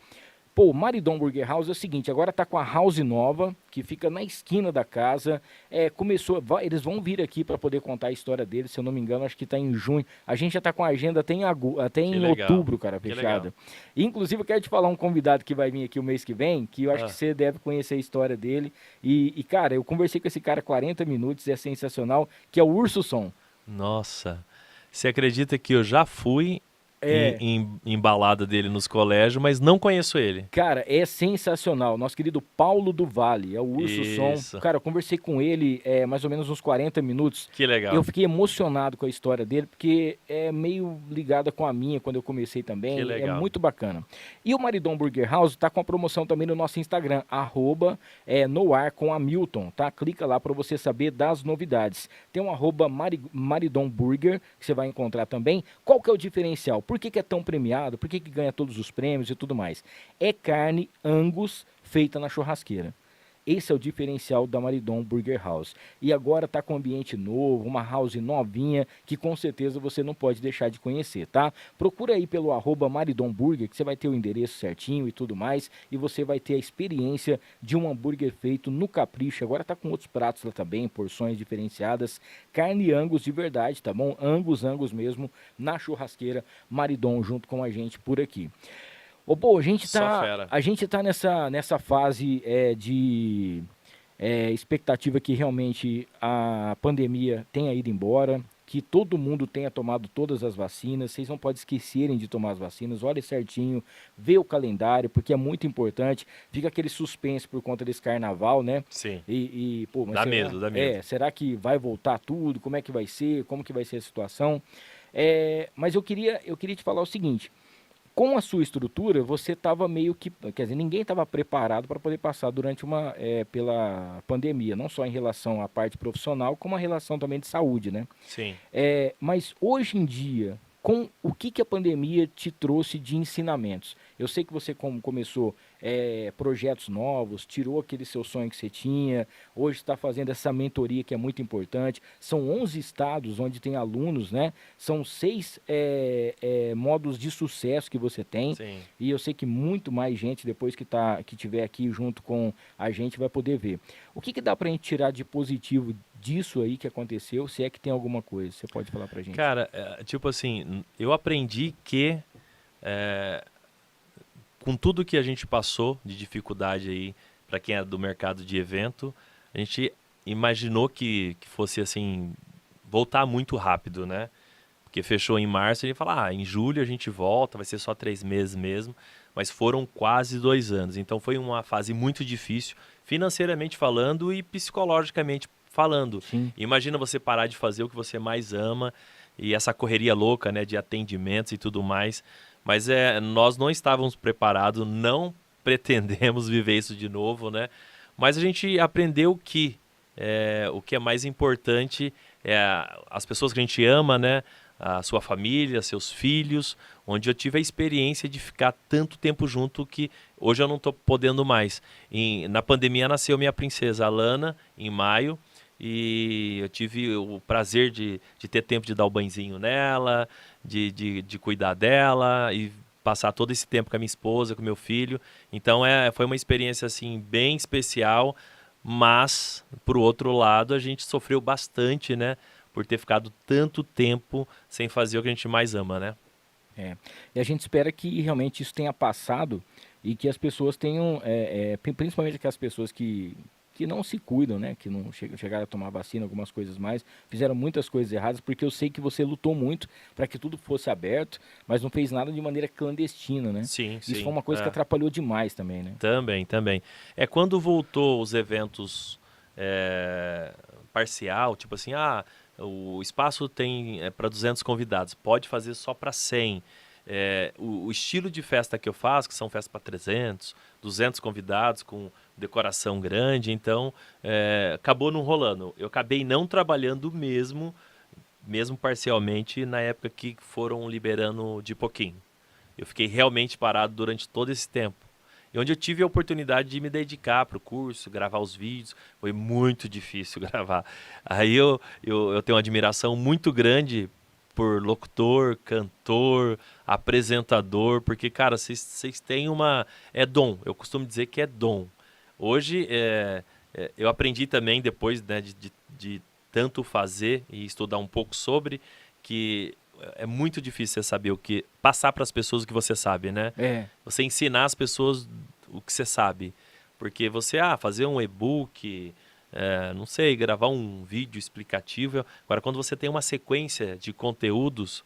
Pô, Maridon Burger House é o seguinte, agora tá com a house nova, que fica na esquina da casa. Eles vão vir aqui para poder contar a história deles, se eu não me engano, acho que tá em junho. A gente já tá com a agenda até em outubro, cara, fechada. Inclusive, eu quero te falar um convidado que vai vir aqui o mês que vem, que eu acho que você deve conhecer a história dele. E, cara, eu conversei com esse cara 40 minutos, é sensacional, que é o Urso Som. Nossa, você acredita que eu já fui em balada dele nos colégios, mas não conheço ele. Cara, é sensacional. Nosso querido Paulo do Vale, é o Urso Som. Cara, eu conversei com ele mais ou menos uns 40 minutos. Que legal. Eu fiquei emocionado com a história dele, porque é meio ligada com a minha quando eu comecei também. Que legal. É muito bacana. E o Maridon Burger House tá com a promoção também no nosso Instagram, @noar_com_Hamilton, tá? Clica lá para você saber das novidades. Tem um @Maridon Burger, que você vai encontrar também. Qual que é o diferencial? Por que é tão premiado? Por que ganha todos os prêmios e tudo mais? É carne Angus feita na churrasqueira. Esse é o diferencial da Maridon Burger House. E agora está com um ambiente novo, uma house novinha, que com certeza você não pode deixar de conhecer, tá? Procura aí pelo @Maridon Burger, que você vai ter o endereço certinho e tudo mais, e você vai ter a experiência de um hambúrguer feito no capricho. Agora está com outros pratos lá também, porções diferenciadas, carne Angus de verdade, tá bom? Angus mesmo, na churrasqueira, Maridon junto com a gente por aqui. A gente tá nessa fase de expectativa que realmente a pandemia tenha ido embora, que todo mundo tenha tomado todas as vacinas. Vocês não podem esquecerem de tomar as vacinas, olhe certinho, vê o calendário, porque é muito importante. Fica aquele suspense por conta desse carnaval, né? Sim. Pô, mas dá será, medo, dá medo. Será que vai voltar tudo? Como é que vai ser? Como que vai ser a situação? Mas eu queria te falar o seguinte. Com a sua estrutura, você estava meio que... Quer dizer, ninguém estava preparado para poder passar pela pandemia. Não só em relação à parte profissional, como a relação também de saúde, né? Sim. Mas hoje em dia, com o que a pandemia te trouxe de ensinamentos? Eu sei que você começou projetos novos, tirou aquele seu sonho que você tinha, hoje está fazendo essa mentoria que é muito importante. São 11 estados onde tem alunos, né? São 6 modos de sucesso que você tem. Sim. E eu sei que muito mais gente, depois que estiver aqui junto com a gente, vai poder ver. O que dá para a gente tirar de positivo disso aí que aconteceu, se é que tem alguma coisa? Você pode falar pra gente? Cara, tipo assim, eu aprendi que com tudo que a gente passou de dificuldade aí, para quem é do mercado de evento, a gente imaginou que fosse assim, voltar muito rápido, né? Porque fechou em março, a gente fala, em julho a gente volta, vai ser só 3 meses mesmo, mas foram quase 2 anos. Então foi uma fase muito difícil, financeiramente falando e psicologicamente falando. Sim. Imagina você parar de fazer o que você mais ama e essa correria louca, né, de atendimentos e tudo mais. Mas nós não estávamos preparados, não pretendemos viver isso de novo, né? Mas a gente aprendeu que o que é mais importante é as pessoas que a gente ama, né? A sua família, seus filhos, onde eu tive a experiência de ficar tanto tempo junto que hoje eu não estou podendo mais. Na pandemia nasceu minha princesa Alana, em maio, e eu tive o prazer de ter tempo de dar o banhozinho nela, de cuidar dela e passar todo esse tempo com a minha esposa, com meu filho. Então foi uma experiência assim bem especial, mas, por outro lado, a gente sofreu bastante, né? Por ter ficado tanto tempo sem fazer o que a gente mais ama, né? E a gente espera que realmente isso tenha passado e que as pessoas tenham, principalmente aquelas pessoas que não se cuidam, né? Que não chegaram a tomar vacina, algumas coisas mais, fizeram muitas coisas erradas, porque eu sei que você lutou muito para que tudo fosse aberto, mas não fez nada de maneira clandestina, né? Sim, sim. Isso foi uma coisa que atrapalhou demais também, né? Também. Quando voltou os eventos parcial, tipo assim, o espaço tem para 200 convidados, pode fazer só para 100. O estilo de festa que eu faço, que são festas para 300, 200 convidados com decoração grande, então acabou não rolando. Eu acabei não trabalhando mesmo parcialmente na época que foram liberando de pouquinho. Eu fiquei realmente parado durante todo esse tempo. E onde eu tive a oportunidade de me dedicar para o curso, gravar os vídeos, foi muito difícil gravar. Aí eu tenho uma admiração muito grande por locutor, cantor, apresentador, porque, cara, vocês têm é dom, eu costumo dizer que é dom. Hoje, eu aprendi também, depois, né, de tanto fazer e estudar um pouco sobre, que é muito difícil você saber passar para as pessoas o que você sabe, né? Você ensinar as pessoas o que você sabe. Porque você, fazer um e-book, não sei, gravar um vídeo explicativo. Agora, quando você tem uma sequência de conteúdos,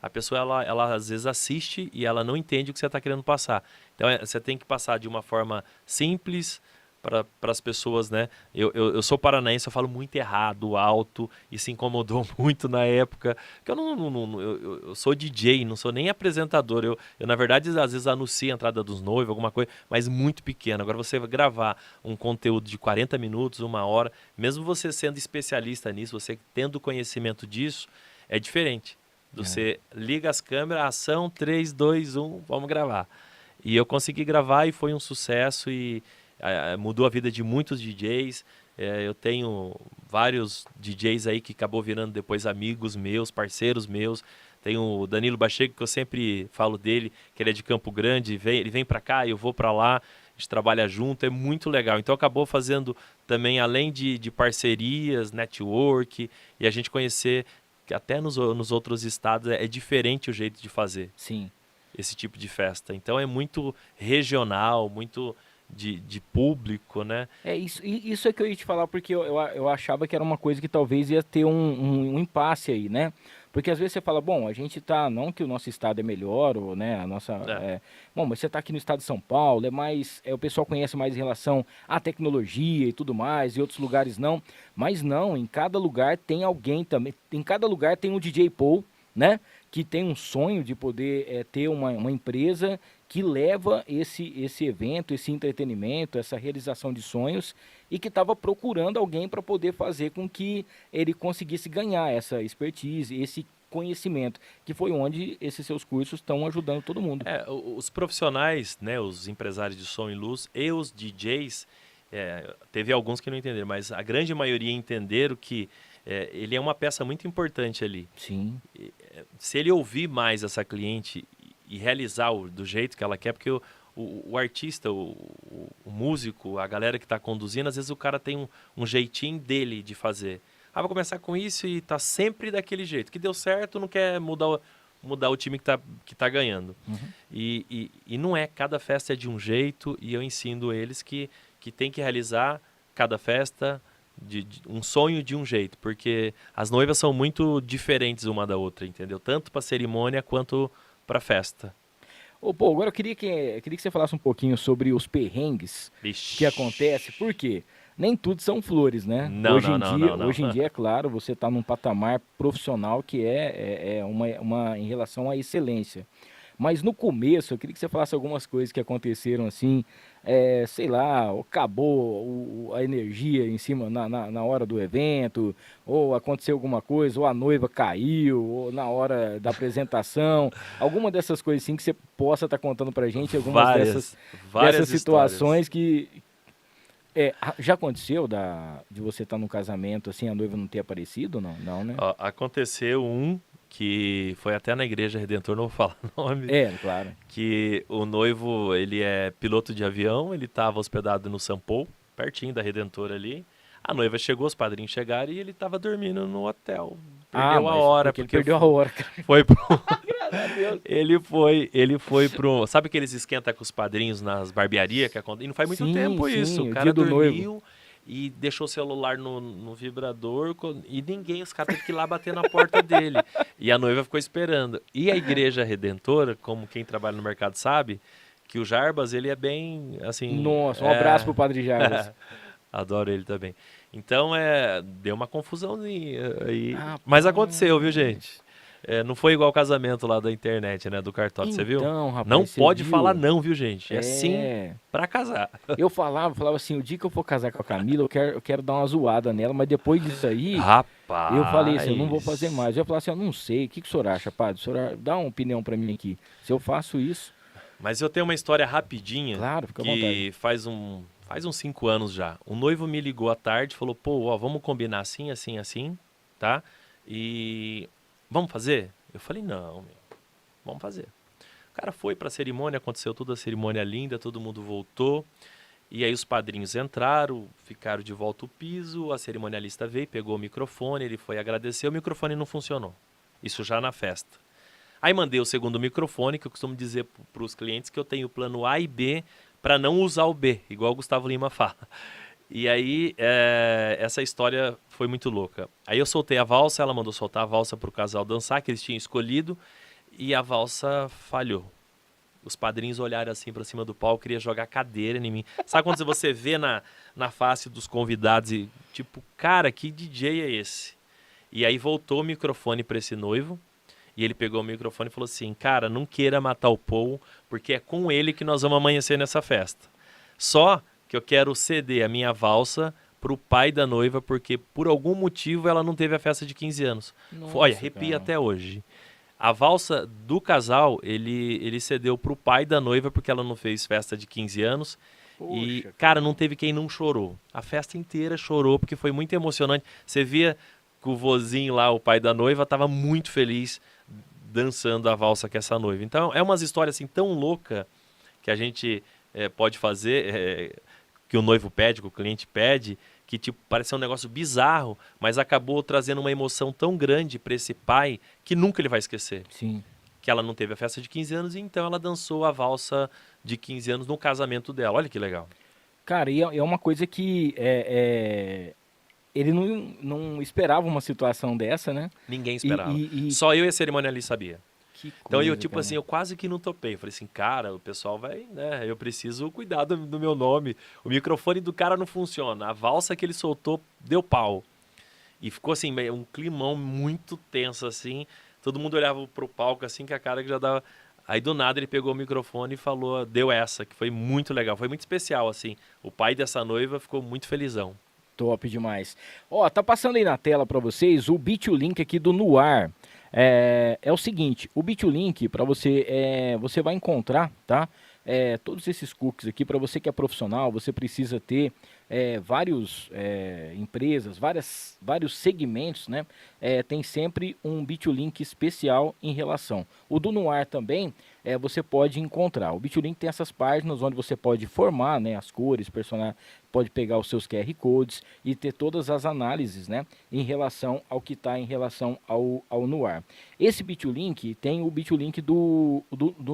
a pessoa, ela às vezes assiste e ela não entende o que você está querendo passar. Então, você tem que passar de uma forma simples para as pessoas, né? Eu sou paranaense, eu falo muito errado, alto, e se incomodou muito na época. Porque eu sou DJ, não sou nem apresentador. Eu, na verdade, às vezes anuncio a entrada dos noivos, alguma coisa, mas muito pequeno. Agora, você vai gravar um conteúdo de 40 minutos, 1 hora, mesmo você sendo especialista nisso, você tendo conhecimento disso, é diferente. Você liga as câmeras, ação, 3, 2, 1, vamos gravar. E eu consegui gravar e foi um sucesso e mudou a vida de muitos DJs. Eu tenho vários DJs aí que acabou virando depois amigos meus, parceiros meus. Tem o Danilo Bachego, que eu sempre falo dele, que ele é de Campo Grande, ele vem para cá, eu vou para lá, a gente trabalha junto, é muito legal. Então acabou fazendo também, além de parcerias, network, e a gente conhecer que até nos outros estados é diferente o jeito de fazer. Sim. Esse tipo de festa. Então é muito regional, muito de público, né? Isso é que eu ia te falar, porque eu achava que era uma coisa que talvez ia ter um impasse aí, né? Porque às vezes você fala, bom, a gente tá, não que o nosso estado é melhor, ou, né, a nossa... bom, mas você tá aqui no estado de São Paulo, o pessoal conhece mais em relação à tecnologia e tudo mais, e outros lugares não. Mas não, em cada lugar tem alguém também, em cada lugar tem um DJ Paul, né? Que tem um sonho de poder ter uma empresa que leva esse evento, esse entretenimento, essa realização de sonhos e que estava procurando alguém para poder fazer com que ele conseguisse ganhar essa expertise, esse conhecimento, que foi onde esses seus cursos estão ajudando todo mundo. Os profissionais, né, os empresários de som e luz e os DJs, teve alguns que não entenderam, mas a grande maioria entenderam que ele é uma peça muito importante ali. Sim. Se ele ouvir mais essa cliente e realizar do jeito que ela quer, porque o artista, o músico, a galera que está conduzindo, às vezes o cara tem um jeitinho dele de fazer. Vou começar com isso e tá sempre daquele jeito. Que deu certo, não quer mudar o time que tá ganhando. Uhum. E não é, cada festa é de um jeito, e eu ensino eles que tem que realizar cada festa de um sonho de um jeito, porque as noivas são muito diferentes uma da outra, entendeu? Tanto para cerimônia quanto para festa. Pô, agora eu queria que você falasse um pouquinho sobre os perrengues que acontecem, por quê? Nem tudo são flores, né? Não. Hoje em dia, é claro, você está num patamar profissional que é uma em relação à excelência. Mas no começo, eu queria que você falasse algumas coisas que aconteceram assim, sei lá, acabou a energia em cima na hora do evento, ou aconteceu alguma coisa, ou a noiva caiu, ou na hora da apresentação, alguma dessas coisas assim que você possa estar contando pra gente, algumas dessas situações que... já aconteceu de você estar num casamento assim, a noiva não ter aparecido? Não, né? Aconteceu que foi até na Igreja Redentor, não vou falar o nome. Claro. Que o noivo, ele é piloto de avião, ele estava hospedado no São Paulo, pertinho da Redentor ali. A noiva chegou, os padrinhos chegaram e ele estava dormindo no hotel. Perdeu a hora. Porque perdeu a hora. Foi pro... Ele foi pro... Sabe que eles esquentam com os padrinhos nas barbearias? E não faz muito tempo isso. O cara dormiu e deixou o celular no vibrador e os caras tiveram que ir lá bater na porta dele. E a noiva ficou esperando. E a Igreja Redentora, como quem trabalha no mercado sabe, que o Jarbas, ele é bem, assim... Nossa, um abraço pro Padre Jarbas. Adoro ele também. Então, deu uma confusão aí. Mas aconteceu, viu, gente? Não foi igual o casamento lá da internet, né? Do cartório, você viu? Rapaz, não pode falar não, viu, gente? Sim pra casar. Eu falava assim, o dia que eu for casar com a Camila, eu quero dar uma zoada nela, mas depois disso aí, rapaz, eu falei assim, eu não vou fazer mais. Eu falei assim, eu não sei, o que o senhor acha, padre? O senhor dá uma opinião pra mim aqui. Se eu faço isso... Mas eu tenho uma história rapidinha. Claro, fica à vontade. vontade. Faz uns 5 anos já. O noivo me ligou à tarde e falou, pô, vamos combinar assim, tá? E vamos fazer? Eu falei, não, vamos fazer. O cara foi pra cerimônia, aconteceu toda a cerimônia linda, todo mundo voltou. E aí os padrinhos entraram, ficaram de volta o piso, a cerimonialista veio, pegou o microfone, ele foi agradecer, o microfone não funcionou. Isso já na festa. Aí mandei o segundo microfone, que eu costumo dizer para os clientes que eu tenho o plano A e B para não usar o B, igual o Gustavo Lima fala. E aí, essa história foi muito louca. Aí eu soltei a valsa, ela mandou soltar a valsa para o casal dançar, que eles tinham escolhido, e a valsa falhou. Os padrinhos olharam assim para cima do palco, queria jogar cadeira em mim. Sabe quando você vê na face dos convidados e tipo, cara, que DJ é esse? E aí voltou o microfone para esse noivo, e ele pegou o microfone e falou assim, cara, não queira matar o Paul, porque é com ele que nós vamos amanhecer nessa festa. Só que eu quero ceder a minha valsa pro pai da noiva, porque por algum motivo ela não teve a festa de 15 anos. Nossa, olha, arrepia até hoje. A valsa do casal, ele cedeu pro pai da noiva, porque ela não fez festa de 15 anos. Poxa, e, cara, não teve quem não chorou. A festa inteira chorou, porque foi muito emocionante. Você via que o vozinho lá, o pai da noiva, estava muito feliz dançando a valsa com essa noiva. Então, é umas histórias assim tão loucas que a gente pode fazer, que o noivo pede, que o cliente pede, que tipo, pareceu um negócio bizarro, mas acabou trazendo uma emoção tão grande para esse pai que nunca ele vai esquecer. Sim. Que ela não teve a festa de 15 anos e então ela dançou a valsa de 15 anos no casamento dela. Olha que legal. Cara, e é uma coisa que ele não esperava uma situação dessa, né? Ninguém esperava. E Só eu e a cerimonialista sabia. que Então, coisa, eu, tipo cara. assim, eu quase que não topei. Falei assim, cara, o pessoal vai, né? Eu preciso cuidar do meu nome. O microfone do cara não funciona. A valsa que ele soltou deu pau. E ficou assim, um climão muito tenso, assim. Todo mundo olhava pro palco, assim, que a cara que já dava... Aí, do nada, ele pegou o microfone e falou, deu essa, que foi muito legal. Foi muito especial, assim. O pai dessa noiva ficou muito felizão. Top demais. Ó, tá passando aí na tela para vocês o BitLink aqui do Nuar. É o seguinte, o BitLink para você você vai encontrar, tá? Todos esses cookies aqui para você que é profissional, você precisa ter vários empresas, vários segmentos, né? Tem sempre um BitLink especial em relação. O do Nuar também você pode encontrar. O BitLink tem essas páginas onde você pode formar, né, as cores, pode pegar os seus QR Codes e ter todas as análises, né, em relação ao que está em relação ao Nuar. Esse BitLink tem o BitLink do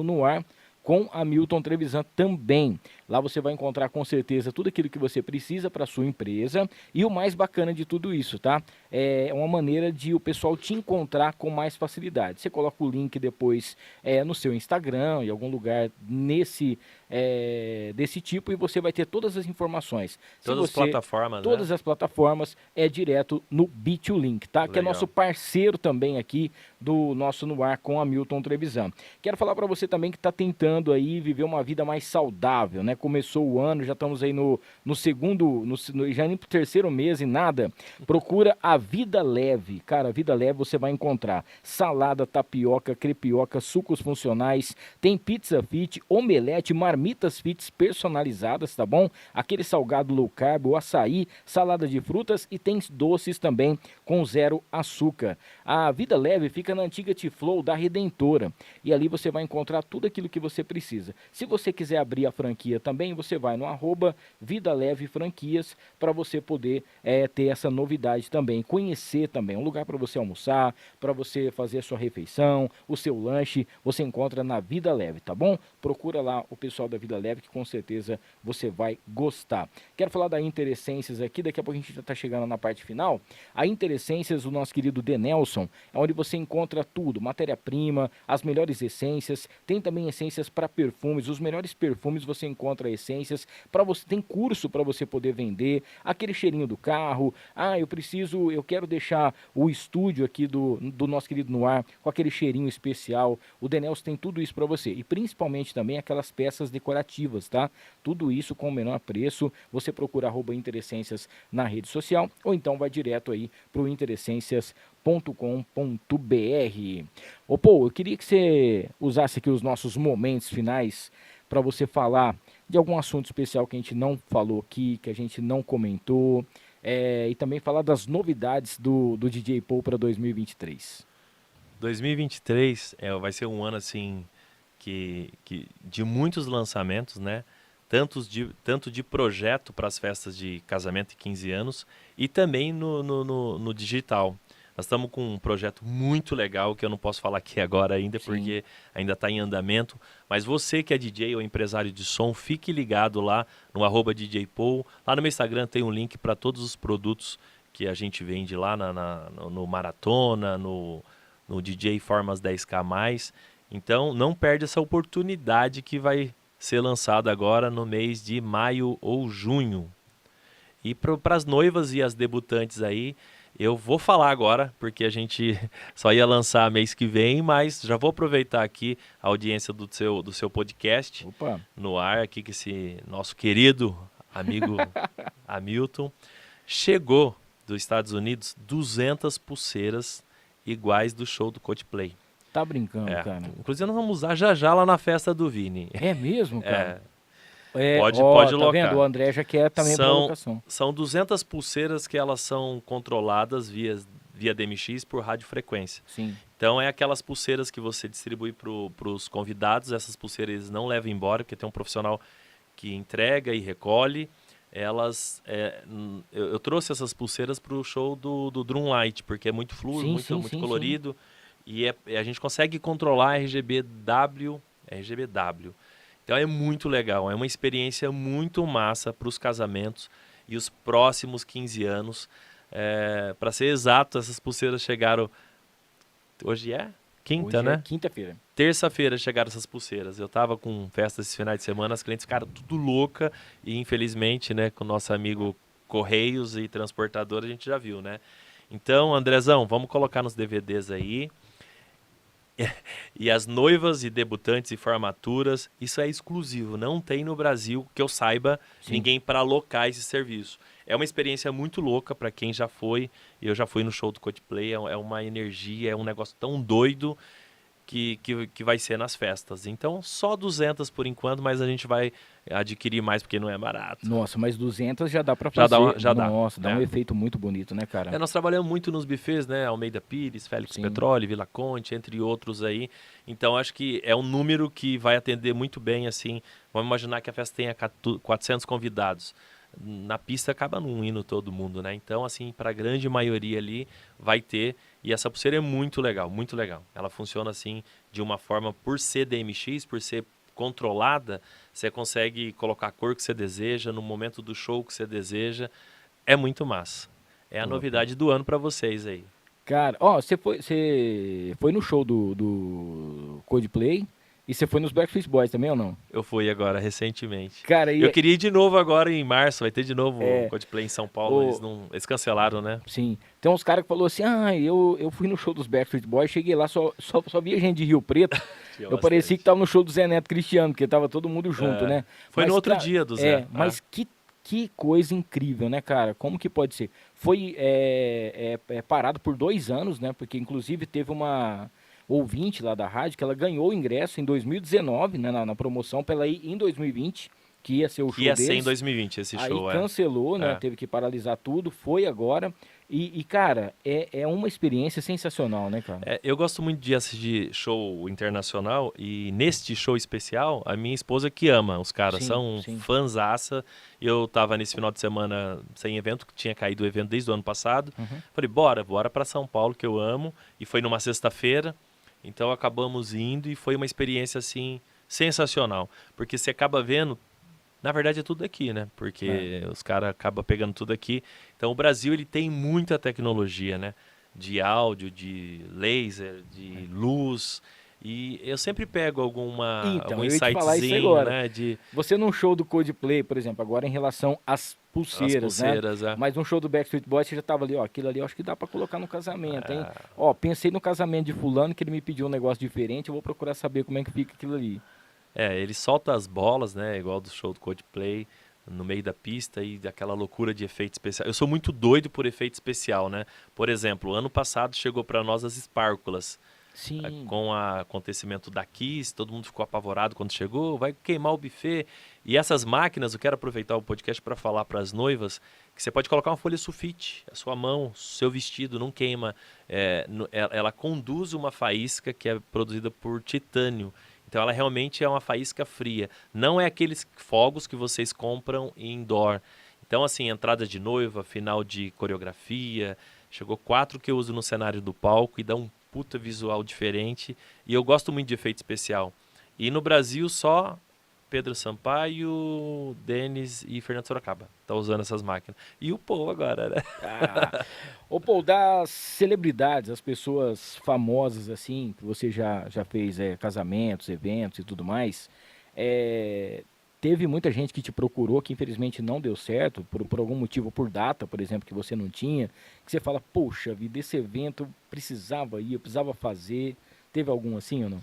Nuar com a Milton Trevisan também. Lá você vai encontrar com certeza tudo aquilo que você precisa para sua empresa e o mais bacana de tudo isso, tá? É uma maneira de o pessoal te encontrar com mais facilidade. Você coloca o link depois no seu Instagram, em algum lugar desse tipo, e você vai ter todas as informações. Todas as plataformas, Todas né? as plataformas direto no BitLink, tá? Legal. Que é nosso parceiro também aqui do nosso Nuar com a Milton Trevisan. Quero falar para você também que está tentando aí viver uma vida mais saudável, né? Começou o ano, já estamos aí no segundo, já indo pro terceiro mês e nada. Procura a Vida Leve. Cara, a Vida Leve você vai encontrar salada, tapioca, crepioca, sucos funcionais, tem pizza fit, omelete, marmitas fits personalizadas, tá bom? Aquele salgado low carb, o açaí, salada de frutas e tem doces também com 0 açúcar. A Vida Leve fica na antiga T-Flow da Redentora e ali você vai encontrar tudo aquilo que você precisa. Se você quiser abrir a franquia também, você vai no @Vida Leve Franquias para você poder ter essa novidade também, conhecer também, um lugar para você almoçar, para você fazer a sua refeição, o seu lanche, você encontra na Vida Leve, tá bom? Procura lá o pessoal da Vida Leve que com certeza você vai gostar. Quero falar da Interessências aqui, daqui a pouco a gente já está chegando na parte final. A Interessências, o nosso querido Denelson, é onde você encontra tudo, matéria-prima, as melhores essências, tem também essências para perfumes, os melhores perfumes você encontra essências, tem curso para você poder vender, aquele cheirinho do carro, eu quero deixar o estúdio aqui do nosso querido Nuar com aquele cheirinho especial, o Denelson tem tudo isso para você, e principalmente também aquelas peças decorativas, tá? Tudo isso com o menor preço, você procura @Interessências na rede social, ou então vai direto aí pro interessências.com.br. Ô Paul, eu queria que você usasse aqui os nossos momentos finais para você falar de algum assunto especial que a gente não falou aqui, que a gente não comentou, e também falar das novidades do DJ Paul para 2023. 2023 vai ser um ano assim que de muitos lançamentos, né? Tanto de projeto para as festas de casamento e 15 anos e também no digital. Nós estamos com um projeto muito legal que eu não posso falar aqui agora ainda, Sim. porque ainda está em andamento. Mas você que é DJ ou empresário de som, fique ligado lá no @DJ Paul. Lá no meu Instagram tem um link para todos os produtos que a gente vende lá no Maratona, no DJ Formas 10K+. Então não perde essa oportunidade que vai ser lançada agora no mês de maio ou junho. E para as noivas e as debutantes aí, eu vou falar agora, porque a gente só ia lançar mês que vem, mas já vou aproveitar aqui a audiência do seu podcast. Opa. No ar, aqui que esse nosso querido amigo Hamilton chegou dos Estados Unidos 200 pulseiras iguais do show do Coldplay. Tá brincando, cara. Inclusive nós vamos usar já lá na festa do Vini. É mesmo, cara? Pode tá locar. vendo? O André já quer também para locação. São 200 pulseiras que elas são controladas via DMX por radiofrequência. Sim. Então é aquelas pulseiras que você distribui para os convidados. Essas pulseiras eles não levam embora, porque tem um profissional que entrega e recolhe. Eu trouxe essas pulseiras para o show do Drumlight, porque é muito fluido, muito colorido. Sim. E a gente consegue controlar RGBW. Então é muito legal, é uma experiência muito massa para os casamentos e os próximos 15 anos. Para ser exato, essas pulseiras chegaram... Hoje é? Quinta, Hoje né? É quinta-feira. Terça-feira chegaram essas pulseiras. Eu tava com festa esse final de semana, as clientes ficaram tudo louca e infelizmente, né, com o nosso amigo Correios e transportadora, a gente já viu, né? Então, Andrezão, vamos colocar nos DVDs aí. E as noivas e debutantes e formaturas, isso é exclusivo, não tem no Brasil, que eu saiba, ninguém para alocar esse serviço. É uma experiência muito louca para quem já foi, eu já fui no show do Coldplay, é uma energia, é um negócio tão doido que vai ser nas festas. Então, só 200 por enquanto, mas a gente vai adquirir mais porque não é barato. Nossa, mas 200 já dá para fazer. Já dá. Nossa, dá um efeito muito bonito, né, cara? Nós trabalhamos muito nos buffets, né? Almeida Pires, Félix Petroli, Vila Conte, entre outros aí. Então, acho que é um número que vai atender muito bem, assim. Vamos imaginar que a festa tenha 400 convidados. Na pista acaba não indo todo mundo, né? Então, assim, para a grande maioria ali vai ter. E essa pulseira é muito legal, muito legal. Ela funciona assim de uma forma, por ser DMX, por ser controlada, você consegue colocar a cor que você deseja, no momento do show que você deseja. É muito massa. É a novidade do ano para vocês aí. Cara, você foi no show do Coldplay e você foi nos Backstreet Boys também ou não? Eu fui agora, recentemente. Cara, eu queria ir de novo agora em março, vai ter de novo o Coldplay em São Paulo, eles cancelaram, né? Sim. Tem uns caras que falaram assim, eu fui no show dos Backstreet Boys, cheguei lá, só via gente de Rio Preto, eu parecia que tava no show do Zé Neto Cristiano, porque tava todo mundo junto, né? Foi no outro dia do Zé. Mas que coisa incrível, né, cara? Como que pode ser? Foi parado por 2 anos, né? Porque, inclusive, teve uma ouvinte lá da rádio que ela ganhou o ingresso em 2019, né, na promoção, para ela ir em 2020, que ia ser o show deles. Ia ser em 2020 esse show, Aí cancelou, né? Teve que paralisar tudo, foi agora. E cara, é uma experiência sensacional, né, cara? Eu gosto muito de assistir show internacional e neste show especial, a minha esposa que ama os caras, são fãzaça. Eu tava nesse final de semana sem evento, que tinha caído o evento desde o ano passado. Falei, bora para São Paulo, que eu amo. E foi numa sexta-feira, então acabamos indo e foi uma experiência, assim, sensacional. Porque você acaba vendo... Na verdade é tudo aqui, né? Porque os caras acabam pegando tudo aqui. Então o Brasil ele tem muita tecnologia, né? De áudio, de laser, de luz. E eu sempre pego algum insightzinho, né? Você num show do Coldplay, por exemplo, agora em relação às pulseiras, né? Mas num show do Backstreet Boys você já tava ali, aquilo ali eu acho que dá pra colocar no casamento, hein? Pensei no casamento de fulano que ele me pediu um negócio diferente, eu vou procurar saber como é que fica aquilo ali. Ele solta as bolas, né? Igual do show do Coldplay, no meio da pista e daquela loucura de efeito especial. Eu sou muito doido por efeito especial, né? Por exemplo, ano passado chegou para nós as espárculas. Sim. Com o acontecimento da Kiss, todo mundo ficou apavorado quando chegou, vai queimar o buffet. E essas máquinas, eu quero aproveitar o podcast para falar para as noivas que você pode colocar uma folha sulfite, a sua mão, seu vestido não queima. Ela conduz uma faísca que é produzida por titânio. Então ela realmente é uma faísca fria. Não é aqueles fogos que vocês compram indoor. Então assim, entrada de noiva, final de coreografia. Chegou 4 que eu uso no cenário do palco e dá um puta visual diferente. E eu gosto muito de efeito especial. E no Brasil só Pedro Sampaio, Denis e Fernando Sorocaba tá usando essas máquinas. E o Paul agora, né? Paul, das celebridades, as pessoas famosas assim, que você já fez casamentos, eventos e tudo mais, teve muita gente que te procurou, que infelizmente não deu certo, por algum motivo, por data, por exemplo, que você não tinha, que você fala, poxa vida, esse evento eu precisava ir, eu precisava fazer. Teve algum assim ou não?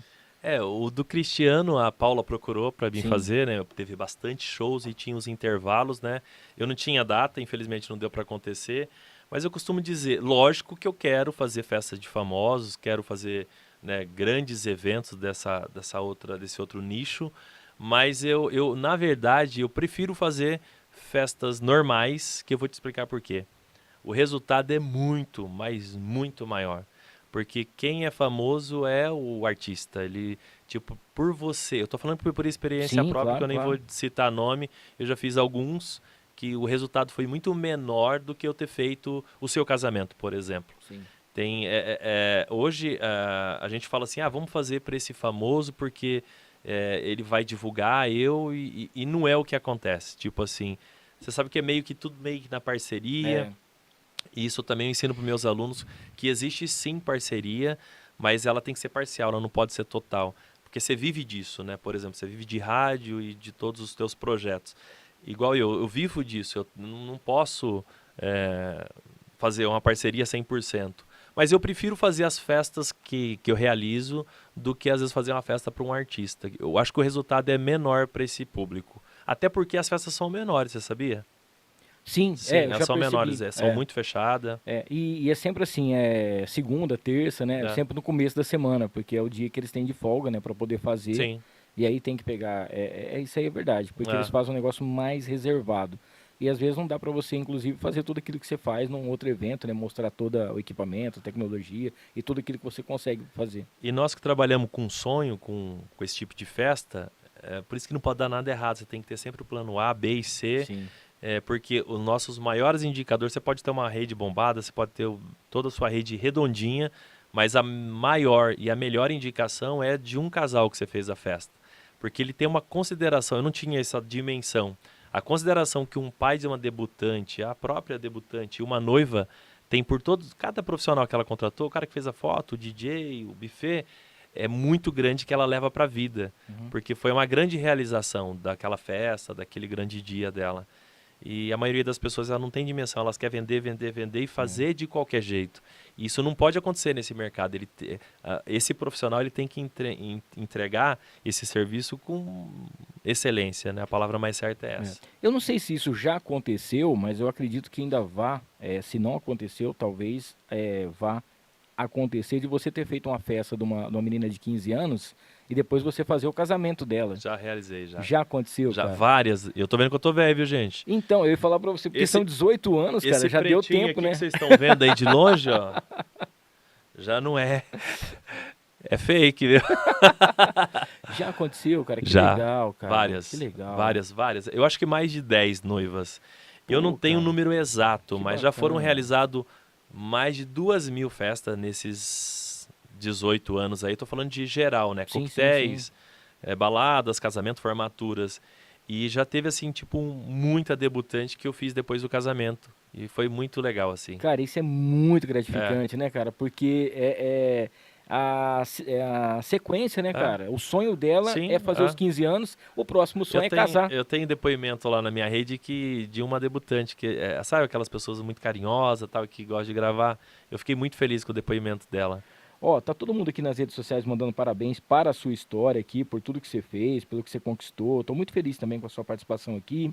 O do Cristiano, a Paula procurou para mim fazer, né? Teve bastante shows e tinha os intervalos, né? Eu não tinha data, infelizmente não deu para acontecer, mas eu costumo dizer, lógico que eu quero fazer festa de famosos, quero fazer, né, grandes eventos desse outro nicho, mas eu na verdade, eu prefiro fazer festas normais, que eu vou te explicar por quê. O resultado é muito, mas muito maior. Porque quem é famoso é o artista. Ele, tipo, por você... Eu tô falando por experiência própria, claro, que eu nem vou citar nome. Eu já fiz alguns que o resultado foi muito menor do que eu ter feito o seu casamento, por exemplo. Sim. Hoje a gente fala assim, vamos fazer para esse famoso porque ele vai divulgar e não é o que acontece. Tipo assim, você sabe que é meio que tudo meio que na parceria. E isso também eu ensino para meus alunos, que existe sim parceria, mas ela tem que ser parcial, ela não pode ser total. Porque você vive disso, né? Por exemplo, você vive de rádio e de todos os teus projetos. Igual eu vivo disso, eu não posso fazer uma parceria 100%. Mas eu prefiro fazer as festas que eu realizo do que às vezes fazer uma festa para um artista. Eu acho que o resultado é menor para esse público. Até porque as festas são menores, você sabia? Sim, elas já são percebi. menores, são muito fechadas. E é sempre assim, segunda, terça, né? Sempre no começo da semana, porque é o dia que eles têm de folga, né? Para poder fazer. Sim. E aí tem que pegar, isso aí é verdade, porque eles fazem um negócio mais reservado. E às vezes não dá para você, inclusive, fazer tudo aquilo que você faz num outro evento, né? Mostrar todo o equipamento, a tecnologia e tudo aquilo que você consegue fazer. E nós que trabalhamos com sonho, com esse tipo de festa, por isso que não pode dar nada errado. Você tem que ter sempre o plano A, B e C. Sim. Porque os nossos maiores indicadores, você pode ter uma rede bombada, você pode ter toda a sua rede redondinha, mas a maior e a melhor indicação é de um casal que você fez a festa. Porque ele tem uma consideração, eu não tinha essa dimensão. A consideração que um pai de uma debutante, a própria debutante e uma noiva tem por cada profissional que ela contratou, o cara que fez a foto, o DJ, o buffet, é muito grande que ela leva para a vida. Porque foi uma grande realização daquela festa, daquele grande dia dela. E a maioria das pessoas ela não tem dimensão, elas querem vender e fazer de qualquer jeito. E isso não pode acontecer nesse mercado. Esse profissional ele tem que entregar esse serviço com excelência, né? A palavra mais certa é essa. Eu não sei se isso já aconteceu, mas eu acredito que ainda se não aconteceu, talvez vá acontecer de você ter feito uma festa de uma menina de 15 anos e depois você fazer o casamento dela. Já realizei, já. Já aconteceu, já, cara? Várias. Eu tô vendo que eu tô velho, viu, gente? Então, eu ia falar pra você, porque são 18 anos, cara, já deu tempo, aqui né? Que vocês estão vendo aí de longe, ó, já não é. É fake, viu? Já aconteceu, cara? Que já. Legal, cara. Várias. Que legal. Várias. Eu acho que mais de 10 noivas. Eu não tenho o número exato, mas já foram realizados mais de 2.000 festas nesses 18 anos aí. Tô falando de geral, né? Coquetéis, baladas, casamento, formaturas. E já teve, assim, tipo, muita debutante que eu fiz depois do casamento. E foi muito legal, assim. Cara, isso é muito gratificante, né, cara? Porque a sequência, né, cara? O sonho dela é fazer os 15 anos, o próximo sonho é casar. Eu tenho depoimento lá na minha rede de uma debutante, que sabe aquelas pessoas muito carinhosas, tal, que gostam de gravar? Eu fiquei muito feliz com o depoimento dela. Tá todo mundo aqui nas redes sociais mandando parabéns para a sua história aqui, por tudo que você fez, pelo que você conquistou. Tô muito feliz também com a sua participação aqui.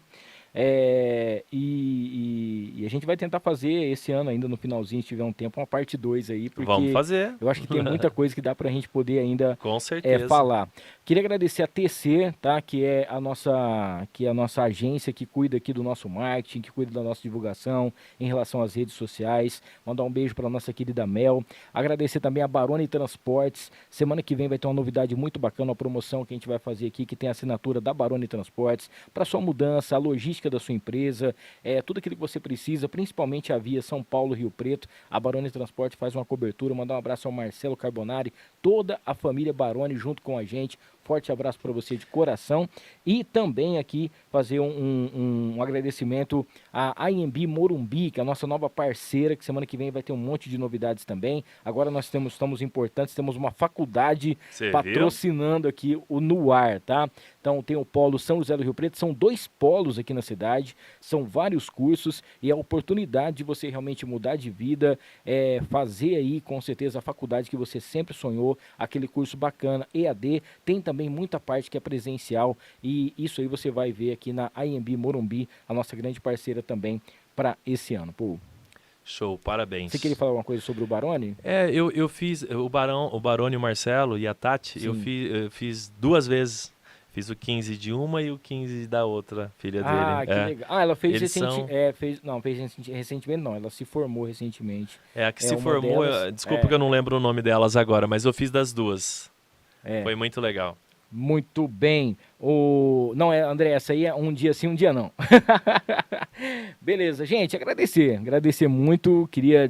E a gente vai tentar fazer esse ano ainda no finalzinho, se tiver um tempo, uma parte 2 aí, porque vamos fazer. Eu acho que tem muita coisa que dá pra gente poder ainda com certeza. Falar. Queria agradecer a TC, tá? Que é a nossa agência que cuida aqui do nosso marketing, que cuida da nossa divulgação em relação às redes sociais. Mandar um beijo para nossa querida Mel. Agradecer também a Baroni Transportes. Semana que vem vai ter uma novidade muito bacana, uma promoção que a gente vai fazer aqui, que tem a assinatura da Baroni Transportes, para sua mudança, a logística da sua empresa, tudo aquilo que você precisa, principalmente a via São Paulo-Rio Preto. A Baroni Transporte faz uma cobertura. Mandar um abraço ao Marcelo Carbonari, toda a família Baroni junto com a gente. Forte abraço para você de coração. E também aqui fazer um agradecimento à IMB Morumbi, que é a nossa nova parceira, que semana que vem vai ter um monte de novidades também. Agora nós estamos importantes, temos uma faculdade patrocinando aqui o No Ar, tá? Então tem o polo São José do Rio Preto, são 2 polos aqui na cidade, são vários cursos e a oportunidade de você realmente mudar de vida, fazer aí com certeza a faculdade que você sempre sonhou, aquele curso bacana, EAD, tem também muita parte que é presencial e isso aí você vai ver aqui na IMB Morumbi, a nossa grande parceira também para esse ano. Pô. Show, parabéns. Você queria falar alguma coisa sobre o Baroni? Eu fiz o Baroni, o Marcelo e a Tati, eu fiz 2 vezes. Fiz o 15 de uma e o 15 da outra filha dele. Ah, que legal. Ela fez recentemente. Recentemente não, ela se formou recentemente. A que se formou, desculpa que eu não lembro o nome delas agora, mas eu fiz das 2. Foi muito legal. Muito bem. Não, André, essa aí é um dia sim, um dia não. Beleza, gente, agradecer muito. Queria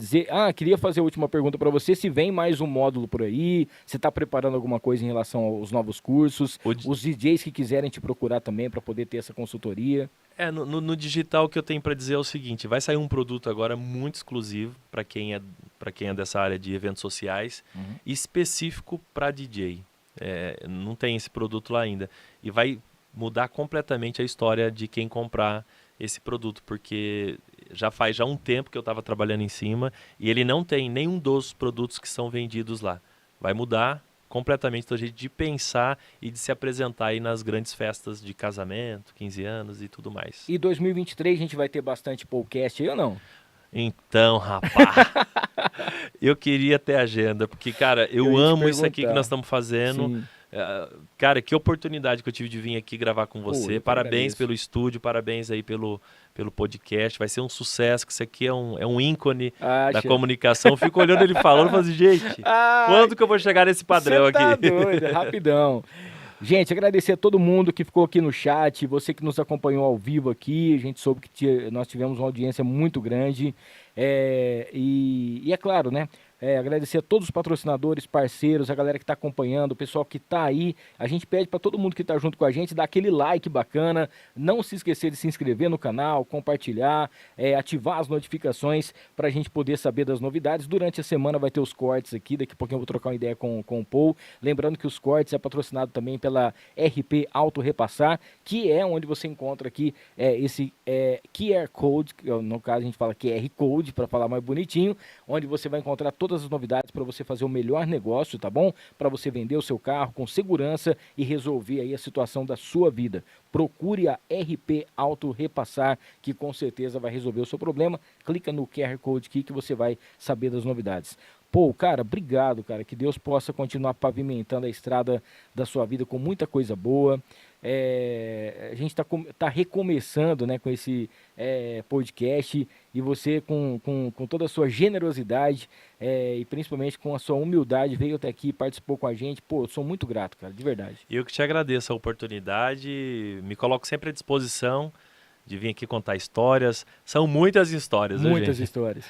fazer a última pergunta para você, se vem mais um módulo por aí, você está preparando alguma coisa em relação aos novos cursos, os DJs que quiserem te procurar também para poder ter essa consultoria. No digital, o que eu tenho para dizer é o seguinte, vai sair um produto agora muito exclusivo para quem é dessa área de eventos sociais, específico para DJ. Não tem esse produto lá ainda. E vai mudar completamente a história de quem comprar esse produto, porque já faz um tempo que eu estava trabalhando em cima e ele não tem nenhum dos produtos que são vendidos lá. Vai mudar completamente o jeito de pensar e de se apresentar aí nas grandes festas de casamento, 15 anos e tudo mais. E 2023 a gente vai ter bastante podcast aí ou não? Então, rapaz, eu queria ter agenda, porque, cara, eu amo isso aqui que nós estamos fazendo. Cara, que oportunidade que eu tive de vir aqui gravar com você. Parabéns pelo estúdio, parabéns aí pelo podcast. Vai ser um sucesso, que isso aqui é um ícone da comunicação. Eu fico olhando ele falando e falo assim, gente, quando que eu vou chegar nesse padrão aqui? Tá doido, rapidão. Gente, agradecer a todo mundo que ficou aqui no chat, você que nos acompanhou ao vivo aqui, a gente soube que nós tivemos uma audiência muito grande, e é claro, né, agradecer a todos os patrocinadores, parceiros, a galera que está acompanhando, o pessoal que está aí. A gente pede para todo mundo que está junto com a gente dar aquele like bacana, não se esquecer de se inscrever no canal, compartilhar, ativar as notificações para a gente poder saber das novidades. Durante a semana vai ter os cortes aqui, daqui a pouquinho eu vou trocar uma ideia com o Paul. Lembrando que os cortes é patrocinado também pela RP Auto Repassar, que é onde você encontra aqui esse QR Code, no caso a gente fala QR Code para falar mais bonitinho, onde você vai encontrar todas as novidades para você fazer o melhor negócio, tá bom? Para você vender o seu carro com segurança e resolver aí a situação da sua vida. Procure a RP Auto Repassar, que com certeza vai resolver o seu problema. Clica no QR Code aqui que você vai saber das novidades. Pô, cara, obrigado, cara. Que Deus possa continuar pavimentando a estrada da sua vida com muita coisa boa. A gente tá recomeçando, né, com esse podcast, e você com toda a sua generosidade e principalmente com a sua humildade veio até aqui e participou com a gente. Pô, eu sou muito grato, cara, de verdade. Eu que te agradeço a oportunidade, me coloco sempre à disposição de vir aqui contar histórias. São muitas histórias, né, gente? Muitas histórias.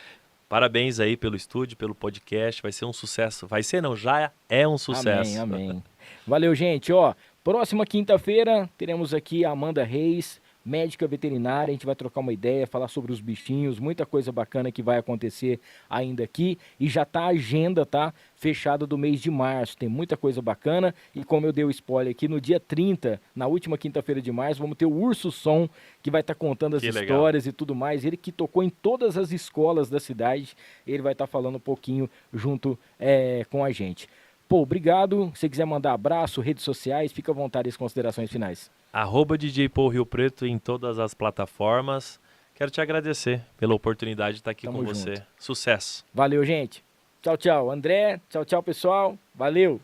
Parabéns aí pelo estúdio, pelo podcast, vai ser um sucesso. Vai ser não, já é um sucesso. Amém. Valeu, gente. Próxima quinta-feira teremos aqui a Amanda Reis, médica veterinária. A gente vai trocar uma ideia, falar sobre os bichinhos, muita coisa bacana que vai acontecer ainda aqui. E já tá a agenda, fechada do mês de março. Tem muita coisa bacana. E como eu dei o spoiler aqui, no dia 30, na última quinta-feira de março, vamos ter o Urso Som, que vai estar contando as histórias e tudo mais. Ele que tocou em todas as escolas da cidade, ele vai estar falando um pouquinho junto com a gente. Pô, obrigado. Se você quiser mandar abraço, redes sociais, fica à vontade as considerações finais. @DJ Paul Rio Preto em todas as plataformas. Quero te agradecer pela oportunidade de estar aqui com você. Sucesso. Valeu, gente. Tchau, tchau. André, tchau, pessoal. Valeu.